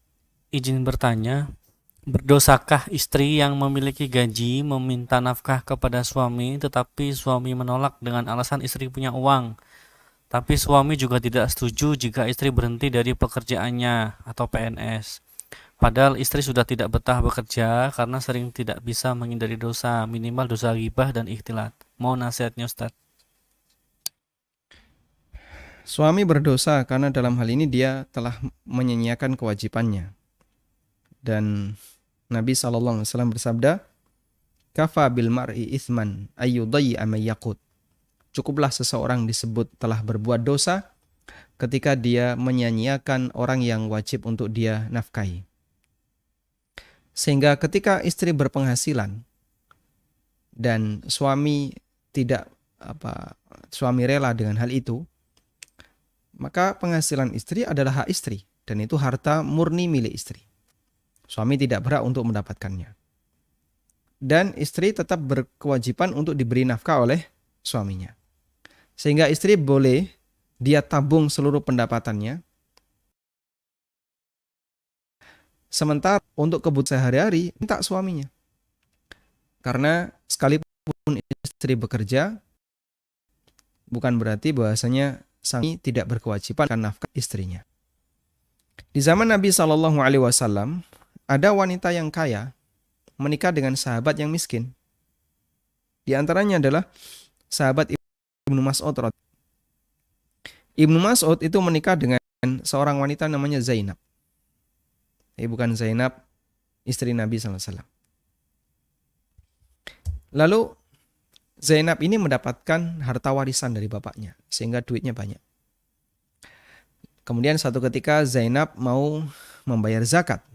izin bertanya, berdosakah istri yang memiliki gaji meminta nafkah kepada suami tetapi suami menolak dengan alasan istri punya uang? Tapi suami juga tidak setuju jika istri berhenti dari pekerjaannya atau PNS. Padahal istri sudah tidak betah bekerja karena sering tidak bisa menghindari dosa, minimal dosa ghibah dan ikhtilat. Mohon nasihatnya Ustadz. Suami berdosa karena dalam hal ini dia telah menyanyiakan kewajibannya. Dan Nabi SAW bersabda, "Kafa bil mar'i ithman ayyudayya ma yaqut." Cukuplah seseorang disebut telah berbuat dosa ketika dia menyanyiakan orang yang wajib untuk dia nafkahi. Sehingga ketika istri berpenghasilan dan suami suami rela dengan hal itu, maka penghasilan istri adalah hak istri dan itu harta murni milik istri. Suami tidak berhak untuk mendapatkannya. Dan istri tetap berkewajiban untuk diberi nafkah oleh suaminya. Sehingga istri boleh dia tabung seluruh pendapatannya. Sementara untuk kebutuhan sehari-hari minta suaminya. Karena sekalipun istri bekerja, bukan berarti bahwasanya suami tidak berkewajiban akan nafkah istrinya. Di zaman Nabi SAW, ada wanita yang kaya menikah dengan sahabat yang miskin. Di antaranya adalah sahabat Ibnu Mas'ud. Ibnu Mas'ud itu menikah dengan seorang wanita namanya Zainab. Bukan Zainab, istri Nabi SAW. Lalu Zainab ini mendapatkan harta warisan dari bapaknya, sehingga duitnya banyak. Kemudian satu ketika Zainab mau membayar zakat.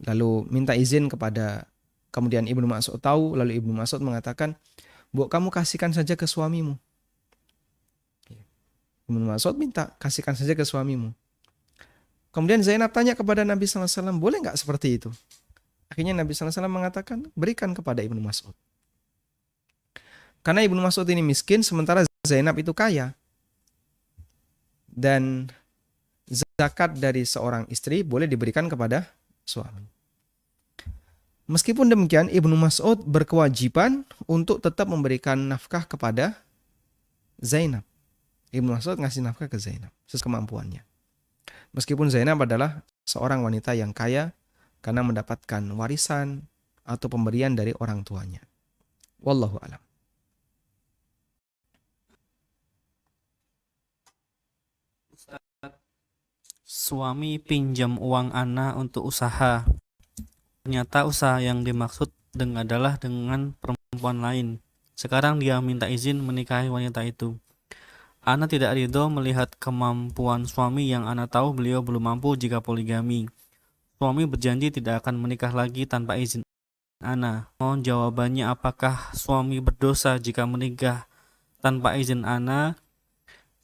Lalu minta izin kepada, kemudian Ibnu Mas'ud tahu, lalu Ibnu Mas'ud mengatakan, "Bu, kamu kasihkan saja ke suamimu." Ibnu Mas'ud minta, kasihkan saja ke suamimu. Kemudian Zainab tanya kepada Nabi SAW, boleh nggak seperti itu? Akhirnya Nabi SAW mengatakan, berikan kepada Ibnu Mas'ud. Karena Ibnu Mas'ud ini miskin, sementara Zainab itu kaya. Dan zakat dari seorang istri boleh diberikan kepada suami. Meskipun demikian, Ibnu Mas'ud berkewajiban untuk tetap memberikan nafkah kepada Zainab. Ibnu Mas'ud ngasih nafkah ke Zainab sesuai kemampuannya. Meskipun Zainab adalah seorang wanita yang kaya karena mendapatkan warisan atau pemberian dari orang tuanya. Wallahu a'lam. Suami pinjam uang anak untuk usaha. Ternyata usaha yang dimaksud adalah dengan perempuan perempuan lain. Sekarang dia minta izin menikahi wanita itu. Ana tidak ridho melihat kemampuan suami yang Ana tahu beliau belum mampu jika poligami. Suami berjanji tidak akan menikah lagi tanpa izin Ana. Mohon jawabannya, apakah suami berdosa jika menikah tanpa izin Ana?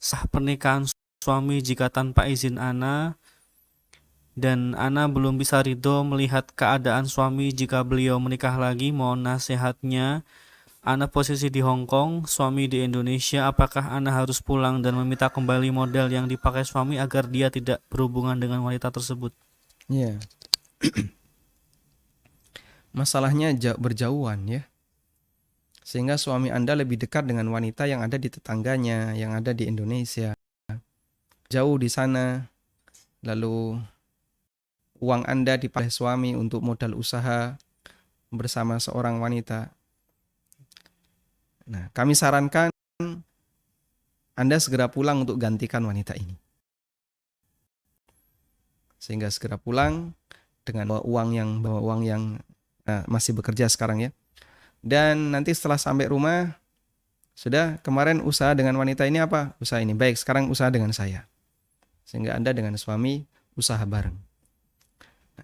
Sah pernikahan suami jika tanpa izin Ana? Dan Ana belum bisa ridho melihat keadaan suami jika beliau menikah lagi. Mohon nasihatnya. Ana posisi di Hong Kong, suami di Indonesia. Apakah Ana harus pulang dan meminta kembali model yang dipakai suami agar dia tidak berhubungan dengan wanita tersebut? Ya. Masalahnya berjauhan ya. Sehingga suami Anda lebih dekat dengan wanita yang ada di tetangganya, yang ada di Indonesia. Jauh di sana, lalu uang Anda dipakai suami untuk modal usaha bersama seorang wanita. Nah, kami sarankan Anda segera pulang untuk gantikan wanita ini. Sehingga segera pulang dengan bawa uang yang masih bekerja sekarang ya. Dan nanti setelah sampai rumah, sudah kemarin usaha dengan wanita ini apa? Usaha ini. Baik, sekarang usaha dengan saya. Sehingga Anda dengan suami usaha bareng.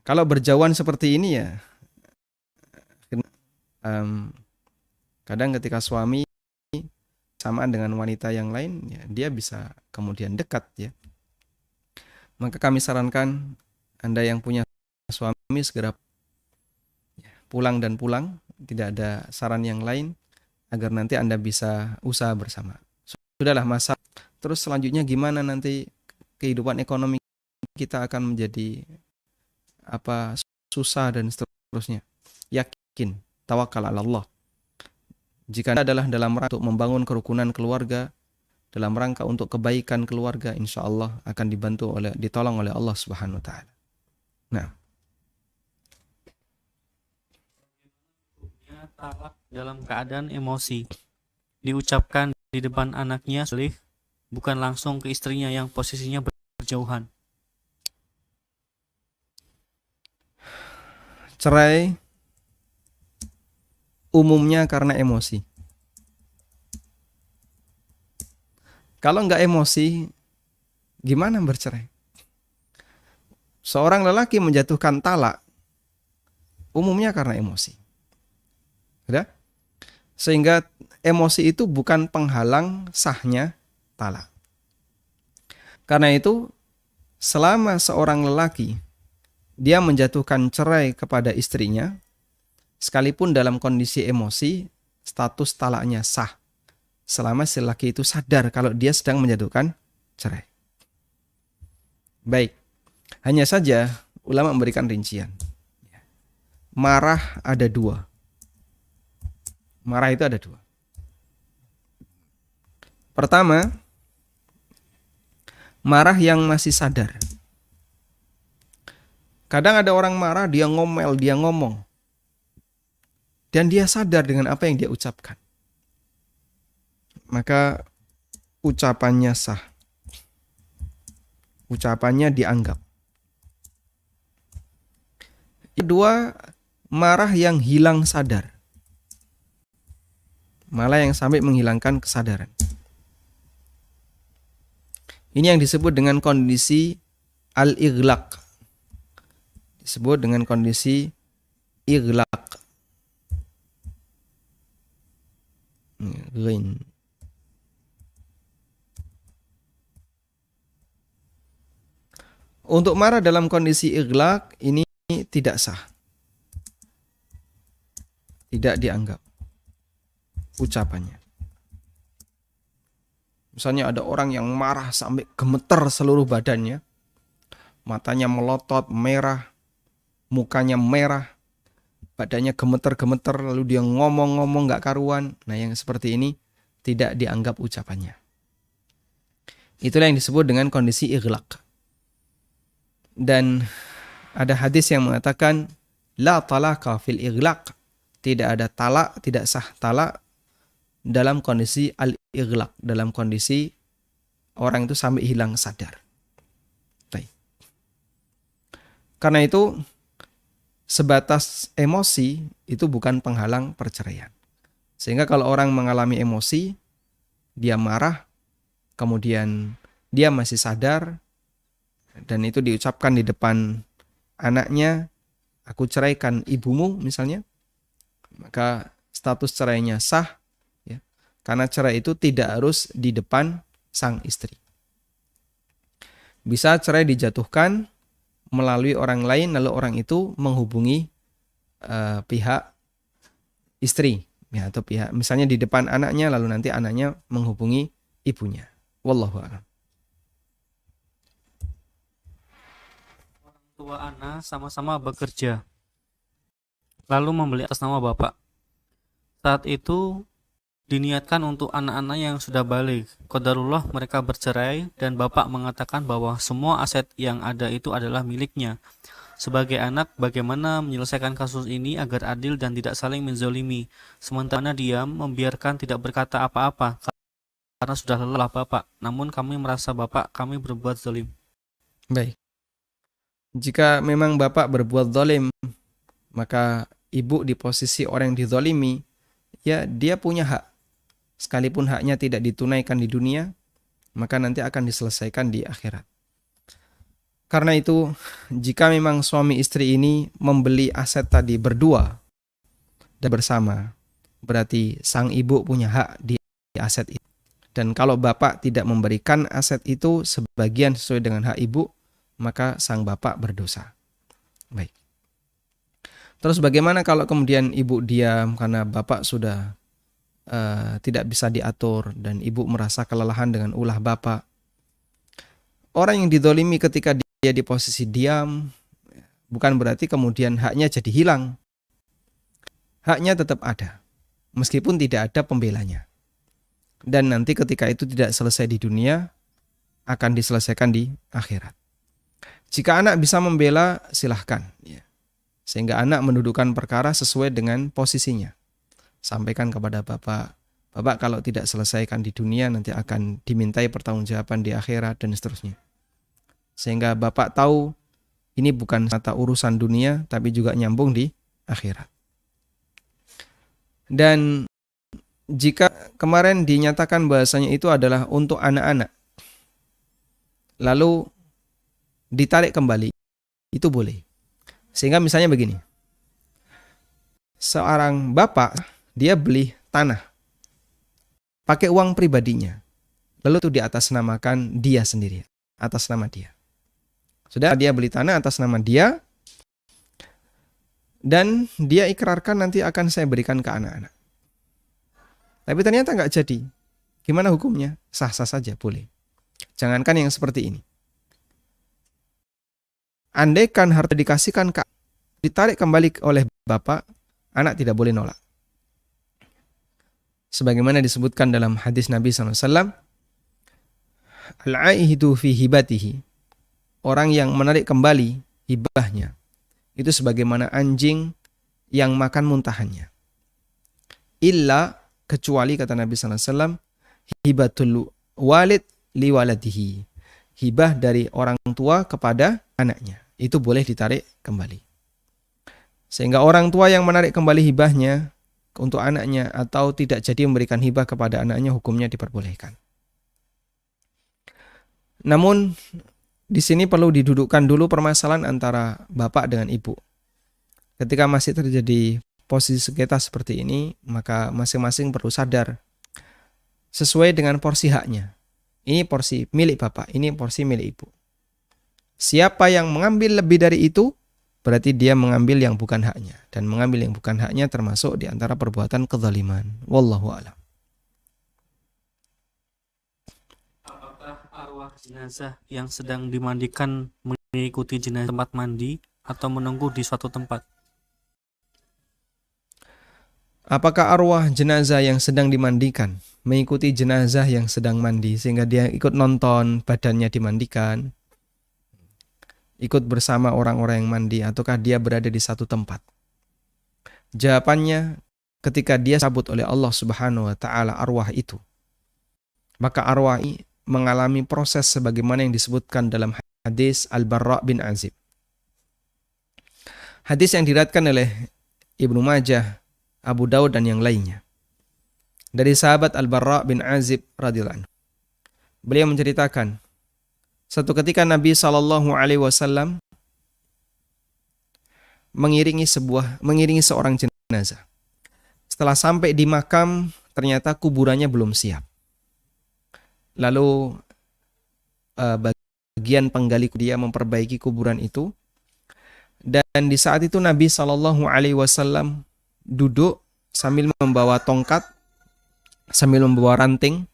Kalau berjauhan seperti ini ya, kadang ketika suami samaan dengan wanita yang lain, ya, dia bisa kemudian dekat ya. Maka kami sarankan Anda yang punya suami segera pulang, tidak ada saran yang lain agar nanti Anda bisa usaha bersama. Sudahlah masalah. Terus selanjutnya gimana nanti kehidupan ekonomi kita akan menjadi susah dan seterusnya. Yakin, tawakal ala Allah. Jika Anda adalah dalam rangka untuk membangun kerukunan keluarga, dalam rangka untuk kebaikan keluarga, insya Allah akan ditolong oleh Allah Subhanahu wa Ta'ala. Nah, talak dalam keadaan emosi diucapkan di depan anaknya, bukan langsung ke istrinya yang posisinya berjauhan. cerai umumnya karena emosi. Kalau nggak emosi, gimana bercerai? Seorang lelaki menjatuhkan talak umumnya karena emosi. Sudah? Sehingga emosi itu bukan penghalang sahnya talak. Karena itu, selama seorang lelaki dia menjatuhkan cerai kepada istrinya, sekalipun dalam kondisi emosi, status talaknya sah. Selama si lelaki itu sadar kalau dia sedang menjatuhkan cerai. Baik, hanya saja ulama memberikan rincian. Marah ada dua. Marah itu ada dua. Pertama, marah yang masih sadar. Kadang ada orang marah, dia ngomel, dia ngomong. Dan dia sadar dengan apa yang dia ucapkan. Maka ucapannya sah. Ucapannya dianggap. Kedua, marah yang hilang sadar. Malah yang sampai menghilangkan kesadaran. Ini yang disebut dengan kondisi al-ighlaq. Disebut dengan kondisi ighlaq. Ghain. Untuk marah dalam kondisi ighlaq ini tidak sah. Tidak dianggap ucapannya. Misalnya ada orang yang marah sampai gemeter seluruh badannya. Matanya melotot, merah, mukanya merah, badannya gemeter-gemeter, lalu dia ngomong-ngomong gak karuan. Nah, yang seperti ini tidak dianggap ucapannya. Itulah yang disebut dengan kondisi ighlaq. Dan ada hadis yang mengatakan la talaqa fil ighlaq. Tidak ada talak, tidak sah talak dalam kondisi al-ighlaq, dalam kondisi orang itu sampai hilang sadar. Baik. Karena itu sebatas emosi itu bukan penghalang perceraian. Sehingga kalau orang mengalami emosi, dia marah, kemudian dia masih sadar, dan itu diucapkan di depan anaknya, aku ceraikan ibumu misalnya, maka status cerainya sah, ya, karena cerai itu tidak harus di depan sang istri. Bisa cerai dijatuhkan melalui orang lain, lalu orang itu menghubungi pihak istri, ya, atau pihak misalnya di depan anaknya, lalu nanti anaknya menghubungi ibunya. Wallahu a'lam. Tua anak sama-sama bekerja, lalu membeli atas nama bapak. Saat itu diniatkan untuk anak-anak yang sudah balik. Qadarullah mereka bercerai dan bapak mengatakan bahwa semua aset yang ada itu adalah miliknya. Sebagai anak, bagaimana menyelesaikan kasus ini agar adil dan tidak saling menzolimi? Sementara dia membiarkan tidak berkata apa-apa karena sudah lelah bapak. Namun kami merasa bapak kami berbuat zalim. Baik. Jika memang bapak berbuat zalim, maka ibu di posisi orang yang dizalimi, ya dia punya hak. Sekalipun haknya tidak ditunaikan di dunia, maka nanti akan diselesaikan di akhirat. Karena itu, jika memang suami istri ini membeli aset tadi berdua dan bersama, berarti sang ibu punya hak di aset itu. Dan kalau bapak tidak memberikan aset itu sebagian sesuai dengan hak ibu, maka sang bapak berdosa. Baik. Terus bagaimana kalau kemudian ibu diam karena bapak sudah tidak bisa diatur dan ibu merasa kelelahan dengan ulah bapak? Orang yang dizalimi ketika dia di posisi diam, bukan berarti kemudian haknya jadi hilang. Haknya tetap ada, meskipun tidak ada pembelanya. Dan nanti ketika itu tidak selesai di dunia, akan diselesaikan di akhirat. Jika anak bisa membela, silahkan. Sehingga anak mendudukan perkara sesuai dengan posisinya. Sampaikan kepada bapak, bapak kalau tidak selesaikan di dunia, nanti akan dimintai pertanggungjawaban di akhirat dan seterusnya. Sehingga bapak tahu ini bukan semata urusan dunia, tapi juga nyambung di akhirat. Dan jika kemarin dinyatakan bahasanya itu adalah untuk anak-anak, lalu ditarik kembali, itu boleh. Sehingga misalnya begini, seorang bapak, dia beli tanah, pakai uang pribadinya, lalu itu diatasnamakan dia sendiri, atas nama dia. Sudah, dia beli tanah atas nama dia, dan dia ikrarkan nanti akan saya berikan ke anak-anak. Tapi ternyata nggak jadi. Gimana hukumnya? Sah-sah saja, boleh. Jangankan yang seperti ini. Andaikan harta dikasihkan ke ditarik kembali oleh bapak, anak tidak boleh nolak. Sebagaimana disebutkan dalam hadis Nabi SAW, al-aihidu fi hibatihi, orang yang menarik kembali hibahnya, itu sebagaimana anjing yang makan muntahannya. Illa, kecuali kata Nabi SAW, hibatul walid li waladihi, hibah dari orang tua kepada anaknya, itu boleh ditarik kembali. Sehingga orang tua yang menarik kembali hibahnya untuk anaknya atau tidak jadi memberikan hibah kepada anaknya, hukumnya diperbolehkan. Namun di sini perlu didudukkan dulu permasalahan antara bapak dengan ibu. Ketika masih terjadi posisi sengketa seperti ini, maka masing-masing perlu sadar sesuai dengan porsi haknya. Ini porsi milik bapak, ini porsi milik ibu. Siapa yang mengambil lebih dari itu, berarti dia mengambil yang bukan haknya. Dan mengambil yang bukan haknya termasuk di antara perbuatan kezaliman. Wallahu a'lam. Apakah arwah jenazah yang sedang dimandikan mengikuti jenazah tempat mandi atau menunggu di suatu tempat? Apakah arwah jenazah yang sedang dimandikan mengikuti jenazah yang sedang mandi sehingga dia ikut nonton badannya dimandikan, ikut bersama orang-orang yang mandi, ataukah dia berada di satu tempat? Jawabannya, ketika dia sabut oleh Allah Subhanahu wa taala arwah itu, maka arwah ini mengalami proses sebagaimana yang disebutkan dalam hadis Al-Barra bin Azib. Hadis yang diriwayatkan oleh Ibnu Majah, Abu Daud dan yang lainnya. dari sahabat Al-Barra bin Azib radhiyallahu anhu. Beliau menceritakan, satu ketika Nabi SAW mengiringi seorang jenazah. Setelah sampai di makam, ternyata kuburannya belum siap. Lalu bagian penggali dia memperbaiki kuburan itu, dan di saat itu Nabi SAW duduk sambil membawa tongkat, sambil membawa ranting.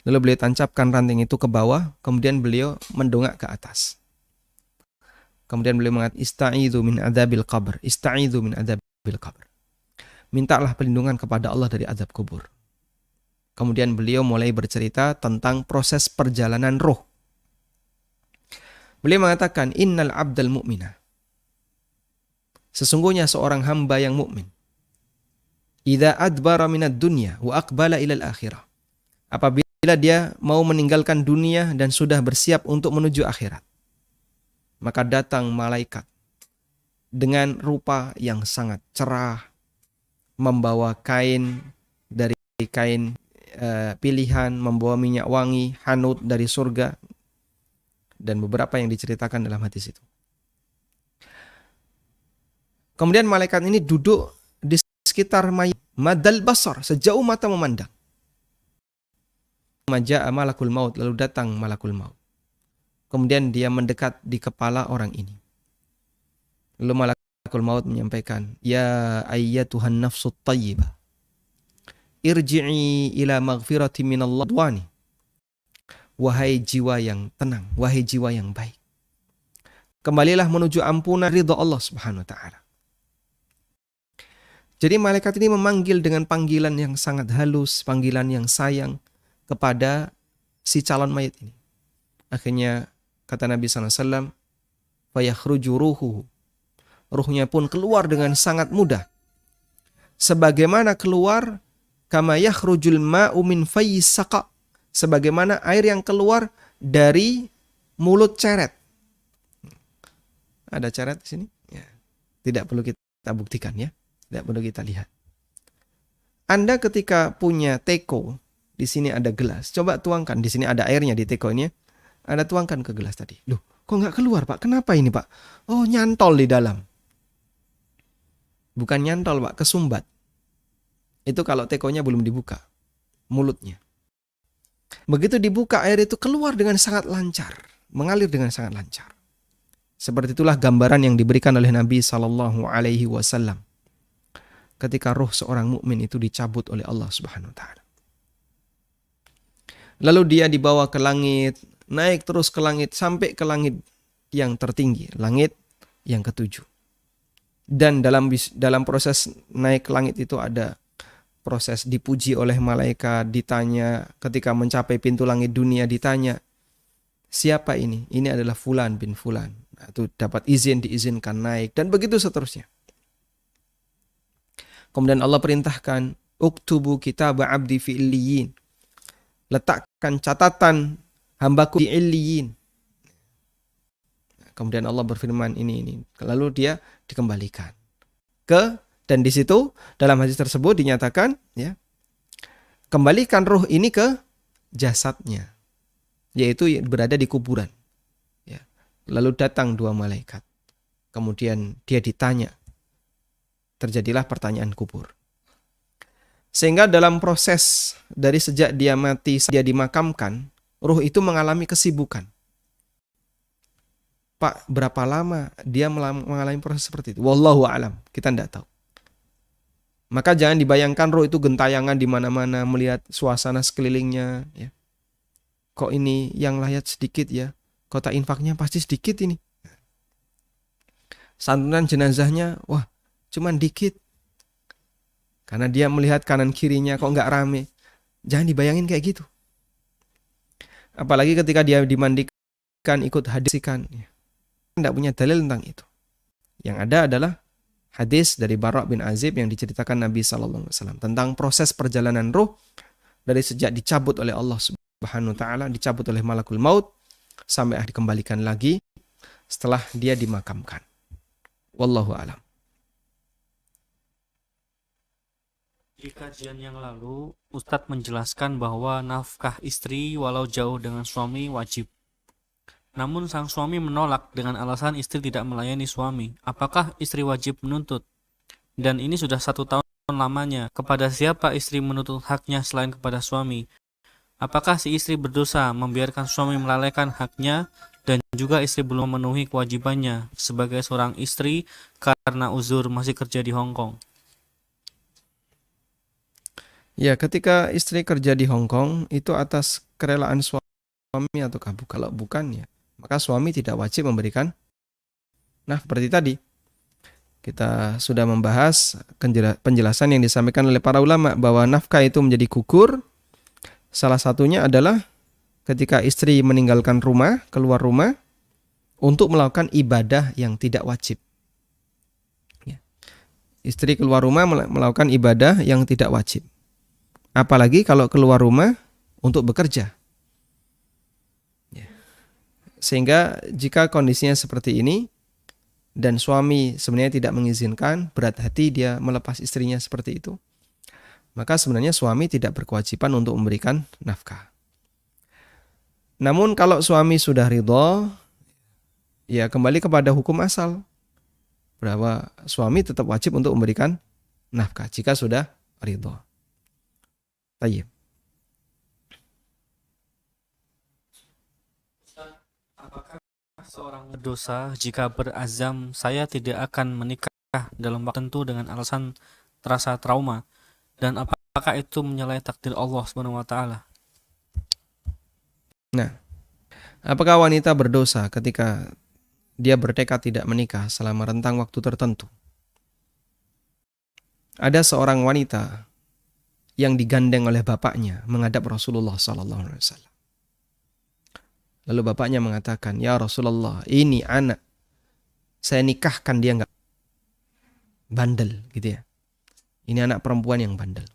Lalu beliau tancapkan ranting itu ke bawah, kemudian beliau mendongak ke atas. Kemudian beliau mengatakan, Ista'idhu min adzabil qabr, ista'idhu min adzabil qabr. Mintalah perlindungan kepada Allah dari azab kubur. Kemudian beliau mulai bercerita tentang proses perjalanan roh. Beliau mengatakan, Innal abdal mu'mina. Sesungguhnya seorang hamba yang mukmin, idza adbara minad dunya wa aqbala ilal akhirah. Apabila dia mau meninggalkan dunia dan sudah bersiap untuk menuju akhirat, maka datang malaikat dengan rupa yang sangat cerah, membawa kain dari kain pilihan, membawa minyak wangi, hanut dari surga, dan beberapa yang diceritakan dalam hadis itu. Kemudian malaikat ini duduk di sekitar mayat, madal basar, sejauh mata memandang. Maja'a malakul maut, lalu datang malakul maut. Kemudian dia mendekat di kepala orang ini. Lalu malakul maut menyampaikan, Ya ayyatuhan nafsut tayyibah, irji'i ila maghfirati minallah duwani. Wahai jiwa yang tenang, wahai jiwa yang baik, kembalilah menuju ampunan ridha Allah Subhanahu wa ta'ala. Jadi malaikat ini memanggil dengan panggilan yang sangat halus, panggilan yang sayang kepada si calon mayat ini. Akhirnya kata Nabi SAW, fayakhruju ruhuhu, ruhnya pun keluar dengan sangat mudah. Sebagaimana keluar, kama yakhrujul ma'u min fayyis saqa, sebagaimana air yang keluar dari mulut ceret. Ada ceret di sini? Ya. Tidak perlu kita buktikan ya. Tidak perlu kita lihat. Anda ketika punya teko, di sini ada gelas, coba tuangkan, di sini ada airnya di teko ini, Anda tuangkan ke gelas tadi. Loh, kok nggak keluar Pak? Kenapa ini Pak? Oh, nyantol di dalam. Bukan nyantol Pak, kesumbat. Itu kalau tekonya belum dibuka, mulutnya. Begitu dibuka, air itu keluar dengan sangat lancar, mengalir dengan sangat lancar. Seperti itulah gambaran yang diberikan oleh Nabi SAW ketika roh seorang mukmin itu dicabut oleh Allah Subhanahu wa ta'ala. Lalu dia dibawa ke langit, naik terus ke langit sampai ke langit yang tertinggi, langit yang ketujuh. Dan dalam proses naik ke langit itu ada proses dipuji oleh malaikat, ditanya ketika mencapai pintu langit dunia, ditanya, siapa ini? Ini adalah Fulan bin Fulan. Itu dapat izin, diizinkan naik, dan begitu seterusnya. Kemudian Allah perintahkan, uktubu kitab abdi fi illiyin, letakkan catatan hambaku di illiyin. Kemudian Allah berfirman ini. Lalu dia dikembalikan dan di situ dalam hadis tersebut dinyatakan, ya, kembalikan ruh ini ke jasadnya, yaitu berada di kuburan. Ya. Lalu datang dua malaikat. Kemudian dia ditanya. Terjadilah pertanyaan kubur. Sehingga dalam proses dari sejak dia mati, dia dimakamkan, ruh itu mengalami kesibukan. Pak, berapa lama dia mengalami proses seperti itu? Wallahu a'lam, kita tidak tahu. Maka jangan dibayangkan ruh itu gentayangan di mana-mana, melihat suasana sekelilingnya. Ya. Kok ini yang layat sedikit ya? Kota infaknya pasti sedikit ini. Santunan jenazahnya, wah, cuman dikit. Karena dia melihat kanan kirinya kok nggak rame. Jangan dibayangin kayak gitu. Apalagi ketika dia dimandikan ikut hadisikan. Tidak punya dalil tentang itu. Yang ada adalah hadis dari Barra bin Azib yang diceritakan Nabi SAW tentang proses perjalanan ruh dari sejak dicabut oleh Allah Subhanahu wa ta'ala, dicabut oleh malakul maut, sampai dikembalikan lagi setelah dia dimakamkan. Wallahu a'lam. Di kajian yang lalu, Ustadz menjelaskan bahwa nafkah istri walau jauh dengan suami wajib. Namun sang suami menolak dengan alasan istri tidak melayani suami. Apakah istri wajib menuntut? Dan ini sudah 1 tahun lamanya. Kepada siapa istri menuntut haknya selain kepada suami? Apakah si istri berdosa membiarkan suami melalaikan haknya dan juga istri belum memenuhi kewajibannya sebagai seorang istri karena uzur masih kerja di Hong Kong? Ya, ketika istri kerja di Hong Kong itu atas kerelaan suami ataukah bukan? Kalau bukan ya, maka suami tidak wajib memberikan. Nah, seperti tadi kita sudah membahas penjelasan yang disampaikan oleh para ulama bahwa nafkah itu menjadi gugur. Salah satunya adalah ketika istri meninggalkan rumah, keluar rumah untuk melakukan ibadah yang tidak wajib. Ya. Istri keluar rumah melakukan ibadah yang tidak wajib. Apalagi kalau keluar rumah untuk bekerja. Ya. Sehingga jika kondisinya seperti ini dan suami sebenarnya tidak mengizinkan, berat hati dia melepas istrinya seperti itu, maka sebenarnya suami tidak berkewajiban untuk memberikan nafkah. Namun kalau suami sudah ridho, ya kembali kepada hukum asal bahwa suami tetap wajib untuk memberikan nafkah jika sudah ridho. Tayyib. Apakah seorang berdosa jika berazam saya tidak akan menikah dalam waktu tertentu dengan alasan terasa trauma, dan apakah itu menyalahi takdir Allah Subhanahu wa taala? Nah, apakah wanita berdosa ketika dia bertekad tidak menikah selama rentang waktu tertentu? Ada seorang wanita yang digandeng oleh bapaknya menghadap Rasulullah SAW. Lalu bapaknya mengatakan, "Ya Rasulullah, ini anak saya nikahkan dia nggak bandel gitu ya. Ini anak perempuan yang bandel."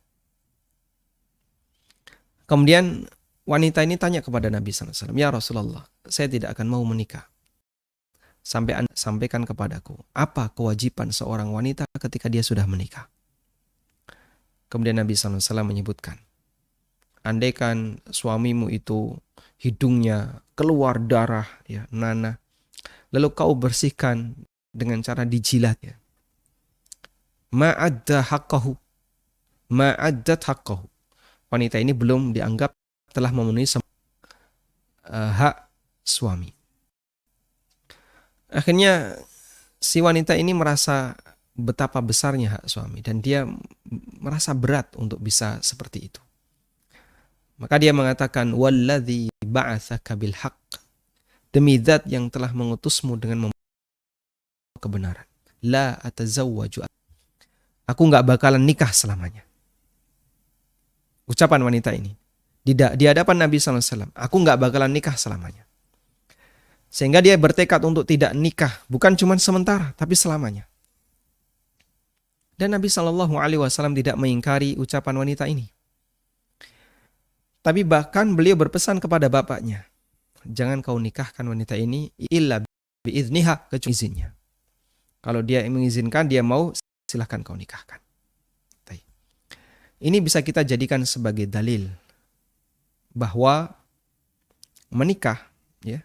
Kemudian wanita ini tanya kepada Nabi SAW, "Ya Rasulullah, saya tidak akan mau menikah sampai Anda sampaikan kepadaku apa kewajiban seorang wanita ketika dia sudah menikah." Kemudian Nabi SAW menyebutkan, andaikan suamimu itu hidungnya keluar darah, ya, nanah, lalu kau bersihkan dengan cara dijilat, ya. Ma'addat haqqahu. Wanita ini belum dianggap telah memenuhi hak suami. Akhirnya si wanita ini merasa betapa besarnya hak suami dan dia merasa berat untuk bisa seperti itu. Maka dia mengatakan, "Walladzi ba'atsaka bil haqq." Demi zat yang telah mengutusmu dengan kebenaran. La atazawwaju. Aku enggak bakalan nikah selamanya. Ucapan wanita ini di hadapan Nabi SAW, aku enggak bakalan nikah selamanya. Sehingga dia bertekad untuk tidak nikah, bukan cuma sementara, tapi selamanya. Dan Nabi SAW tidak mengingkari ucapan wanita ini. Tapi bahkan beliau berpesan kepada bapaknya, jangan kau nikahkan wanita ini illa biizniha, kecuali izinnya. Kalau dia mengizinkan, dia mau, silahkan kau nikahkan. Ini bisa kita jadikan sebagai dalil bahwa menikah, ya,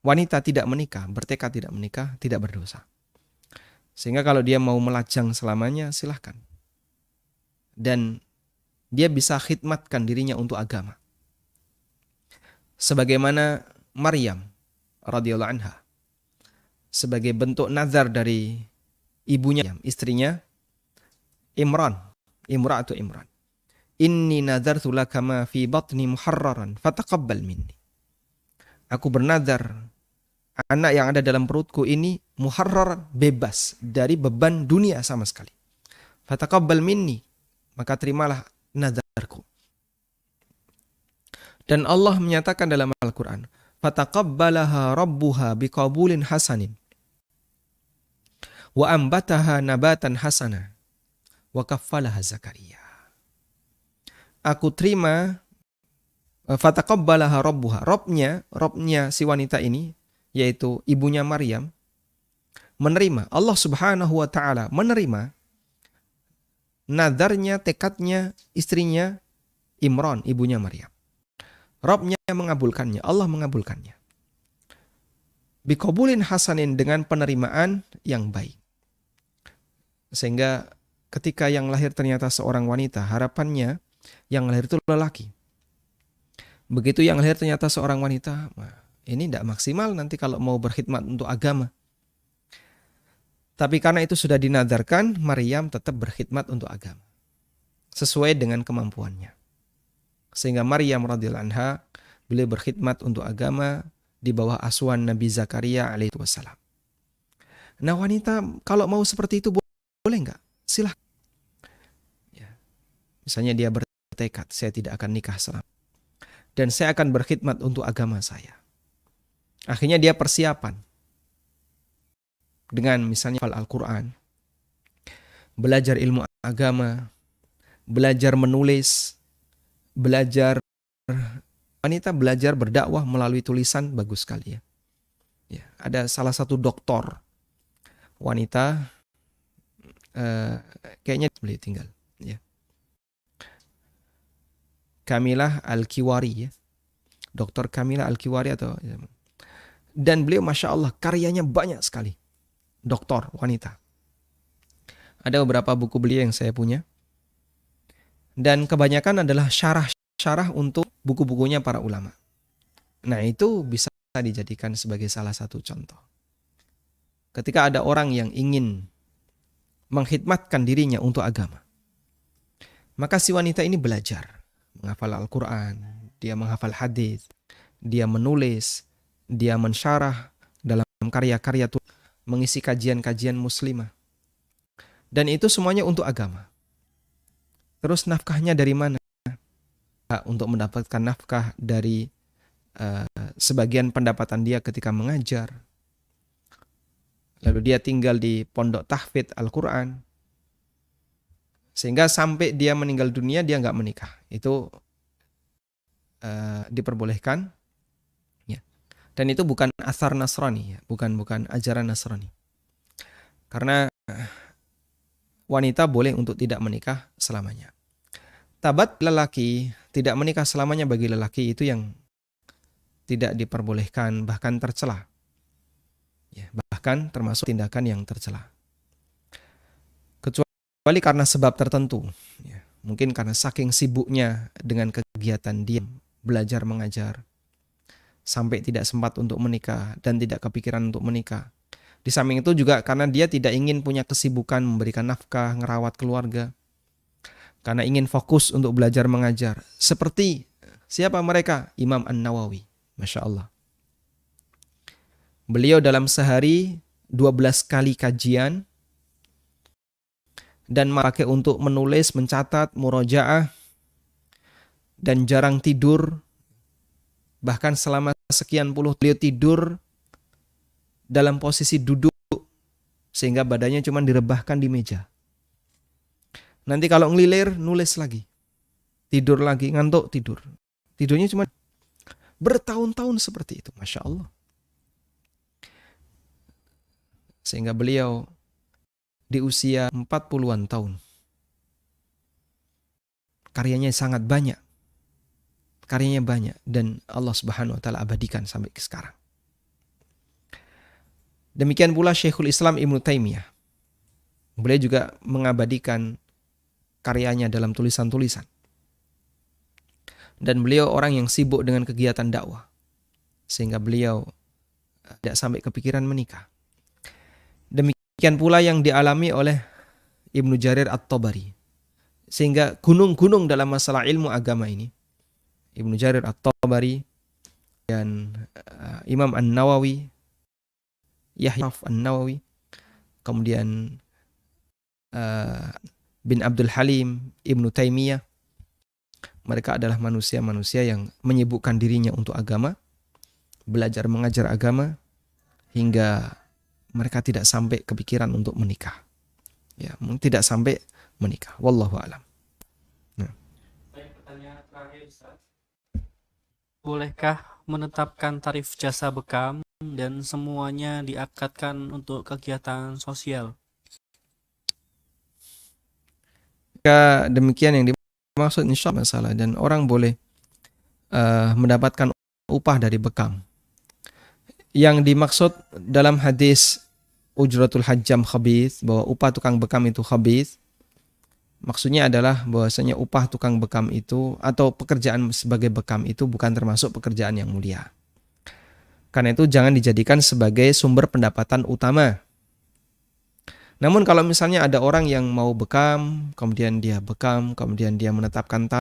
wanita tidak menikah, bertekad tidak menikah, tidak berdosa. Sehingga kalau dia mau melajang selamanya, silahkan. Dan dia bisa khidmatkan dirinya untuk agama. Sebagaimana Maryam radhiyallahu anha, sebagai bentuk nazar dari ibunya, istrinya Imra'atu Imran. Inni nadartu laka ma fi batni muharraran fataqabbal minni. Aku bernazar anak yang ada dalam perutku ini muharraran, bebas dari beban dunia sama sekali. Fataqabbal minni, maka terimalah nazarku. Dan Allah menyatakan dalam Al-Quran, fataqabbalaha rabbuha biqabulin hasanin wa ambataha nabatan hasana wa kaffalaha Zakaria. Aku terima, fataqabbalaha rabbuha, Robnya si wanita ini, yaitu ibunya Maryam, menerima, Allah Subhanahu wa taala menerima nadarnya, tekadnya, istrinya Imran, ibunya Maryam. Robnya mengabulkannya, Allah mengabulkannya. Biqabulin hasanin, dengan penerimaan yang baik. Sehingga ketika yang lahir ternyata seorang wanita, harapannya yang lahir itu lelaki. Begitu yang lahir ternyata seorang wanita, ini tidak maksimal nanti kalau mau berkhidmat untuk agama. Tapi karena itu sudah dinadarkan, Maryam tetap berkhidmat untuk agama. Sesuai dengan kemampuannya. Sehingga Maryam radhiyallahu anha, beliau berkhidmat untuk agama di bawah asuhan Nabi Zakaria alaihi wassalam. Nah wanita kalau mau seperti itu boleh nggak? Silahkan. Ya. Misalnya dia bertekad, saya tidak akan nikah selama. Dan saya akan berkhidmat untuk agama saya. Akhirnya dia persiapan. Dengan misalnya hafal Al-Quran, belajar ilmu agama, belajar menulis, wanita belajar berdakwah melalui tulisan, bagus sekali ya. Ya, ada salah satu doktor wanita, kayaknya beliau tinggal, ya. Kamilah Al-Kiwari ya, Dr. Kamilah Al-Kiwari atau, dan beliau masya Allah karyanya banyak sekali, doktor wanita. Ada beberapa buku beliau yang saya punya. Dan kebanyakan adalah syarah untuk buku-bukunya para ulama. Nah itu bisa dijadikan sebagai salah satu contoh. Ketika ada orang yang ingin mengkhidmatkan dirinya untuk agama, maka si wanita ini belajar menghafal Al-Quran, dia menghafal hadis, dia menulis, dia mensyarah dalam karya-karya, mengisi kajian-kajian muslimah. Dan itu semuanya untuk agama. Terus nafkahnya dari mana? Untuk mendapatkan nafkah dari sebagian pendapatan dia ketika mengajar. Lalu dia tinggal di pondok tahfidz Al-Quran. Sehingga sampai dia meninggal dunia dia nggak menikah. Itu diperbolehkan. Ya. Dan itu bukan asar Nasrani, ya. bukan ajaran Nasrani. Karena wanita boleh untuk tidak menikah selamanya. Tabat lelaki, tidak menikah selamanya bagi lelaki itu yang tidak diperbolehkan, bahkan tercela. Ya, bahkan termasuk tindakan yang tercela. Kecuali karena sebab tertentu. Ya, mungkin karena saking sibuknya dengan kegiatan dia belajar mengajar, sampai tidak sempat untuk menikah dan tidak kepikiran untuk menikah. Di samping itu juga karena dia tidak ingin punya kesibukan memberikan nafkah, ngerawat keluarga. Karena ingin fokus untuk belajar mengajar. Seperti siapa mereka? Imam An-Nawawi. Masya Allah. Beliau dalam sehari 12 kali kajian. Dan pakai untuk menulis, mencatat, murojaah. Dan jarang tidur. Bahkan selama sekian puluh beliau tidur dalam posisi duduk, sehingga badannya cuma direbahkan di meja. Nanti kalau ngelilir, nulis lagi. Tidur lagi, ngantuk, tidur. Tidurnya cuma bertahun-tahun seperti itu. Masya Allah. Sehingga beliau di usia 40-an tahun. Karyanya sangat banyak. Karyanya banyak. Dan Allah Subhanahu Wa Ta'ala abadikan sampai ke sekarang. Demikian pula Syekhul Islam Ibnu Taimiyah. Beliau juga mengabadikan karyanya dalam tulisan-tulisan. Dan beliau orang yang sibuk dengan kegiatan dakwah. Sehingga beliau tidak sampai kepikiran menikah. Demikian pula yang dialami oleh Ibnu Jarir At-Tabari. Sehingga gunung-gunung dalam masalah ilmu agama ini. Ibnu Jarir At-Tabari dan Imam An-Nawawi, Yahya An-Nawawi, kemudian bin Abdul Halim, Ibnu Taimiyah. Mereka adalah manusia-manusia yang menyibukkan dirinya untuk agama, belajar mengajar agama, hingga mereka tidak sampai kepikiran untuk menikah. Ya, tidak sampai menikah. Wallahu a'lam. Nah. Baik, pertanyaan terakhir, Ustaz. Bolehkah menetapkan tarif jasa bekam dan semuanya diakatkan untuk kegiatan sosial? Jika demikian yang dimaksud insya Allah masalah, dan orang boleh mendapatkan upah dari bekam. Yang dimaksud dalam hadis ujratul hajjam khabith, bahwa upah tukang bekam itu khabith, maksudnya adalah bahwasanya upah tukang bekam itu atau pekerjaan sebagai bekam itu bukan termasuk pekerjaan yang mulia. Karena itu jangan dijadikan sebagai sumber pendapatan utama. Namun kalau misalnya ada orang yang mau bekam, kemudian dia bekam, kemudian dia menetapkan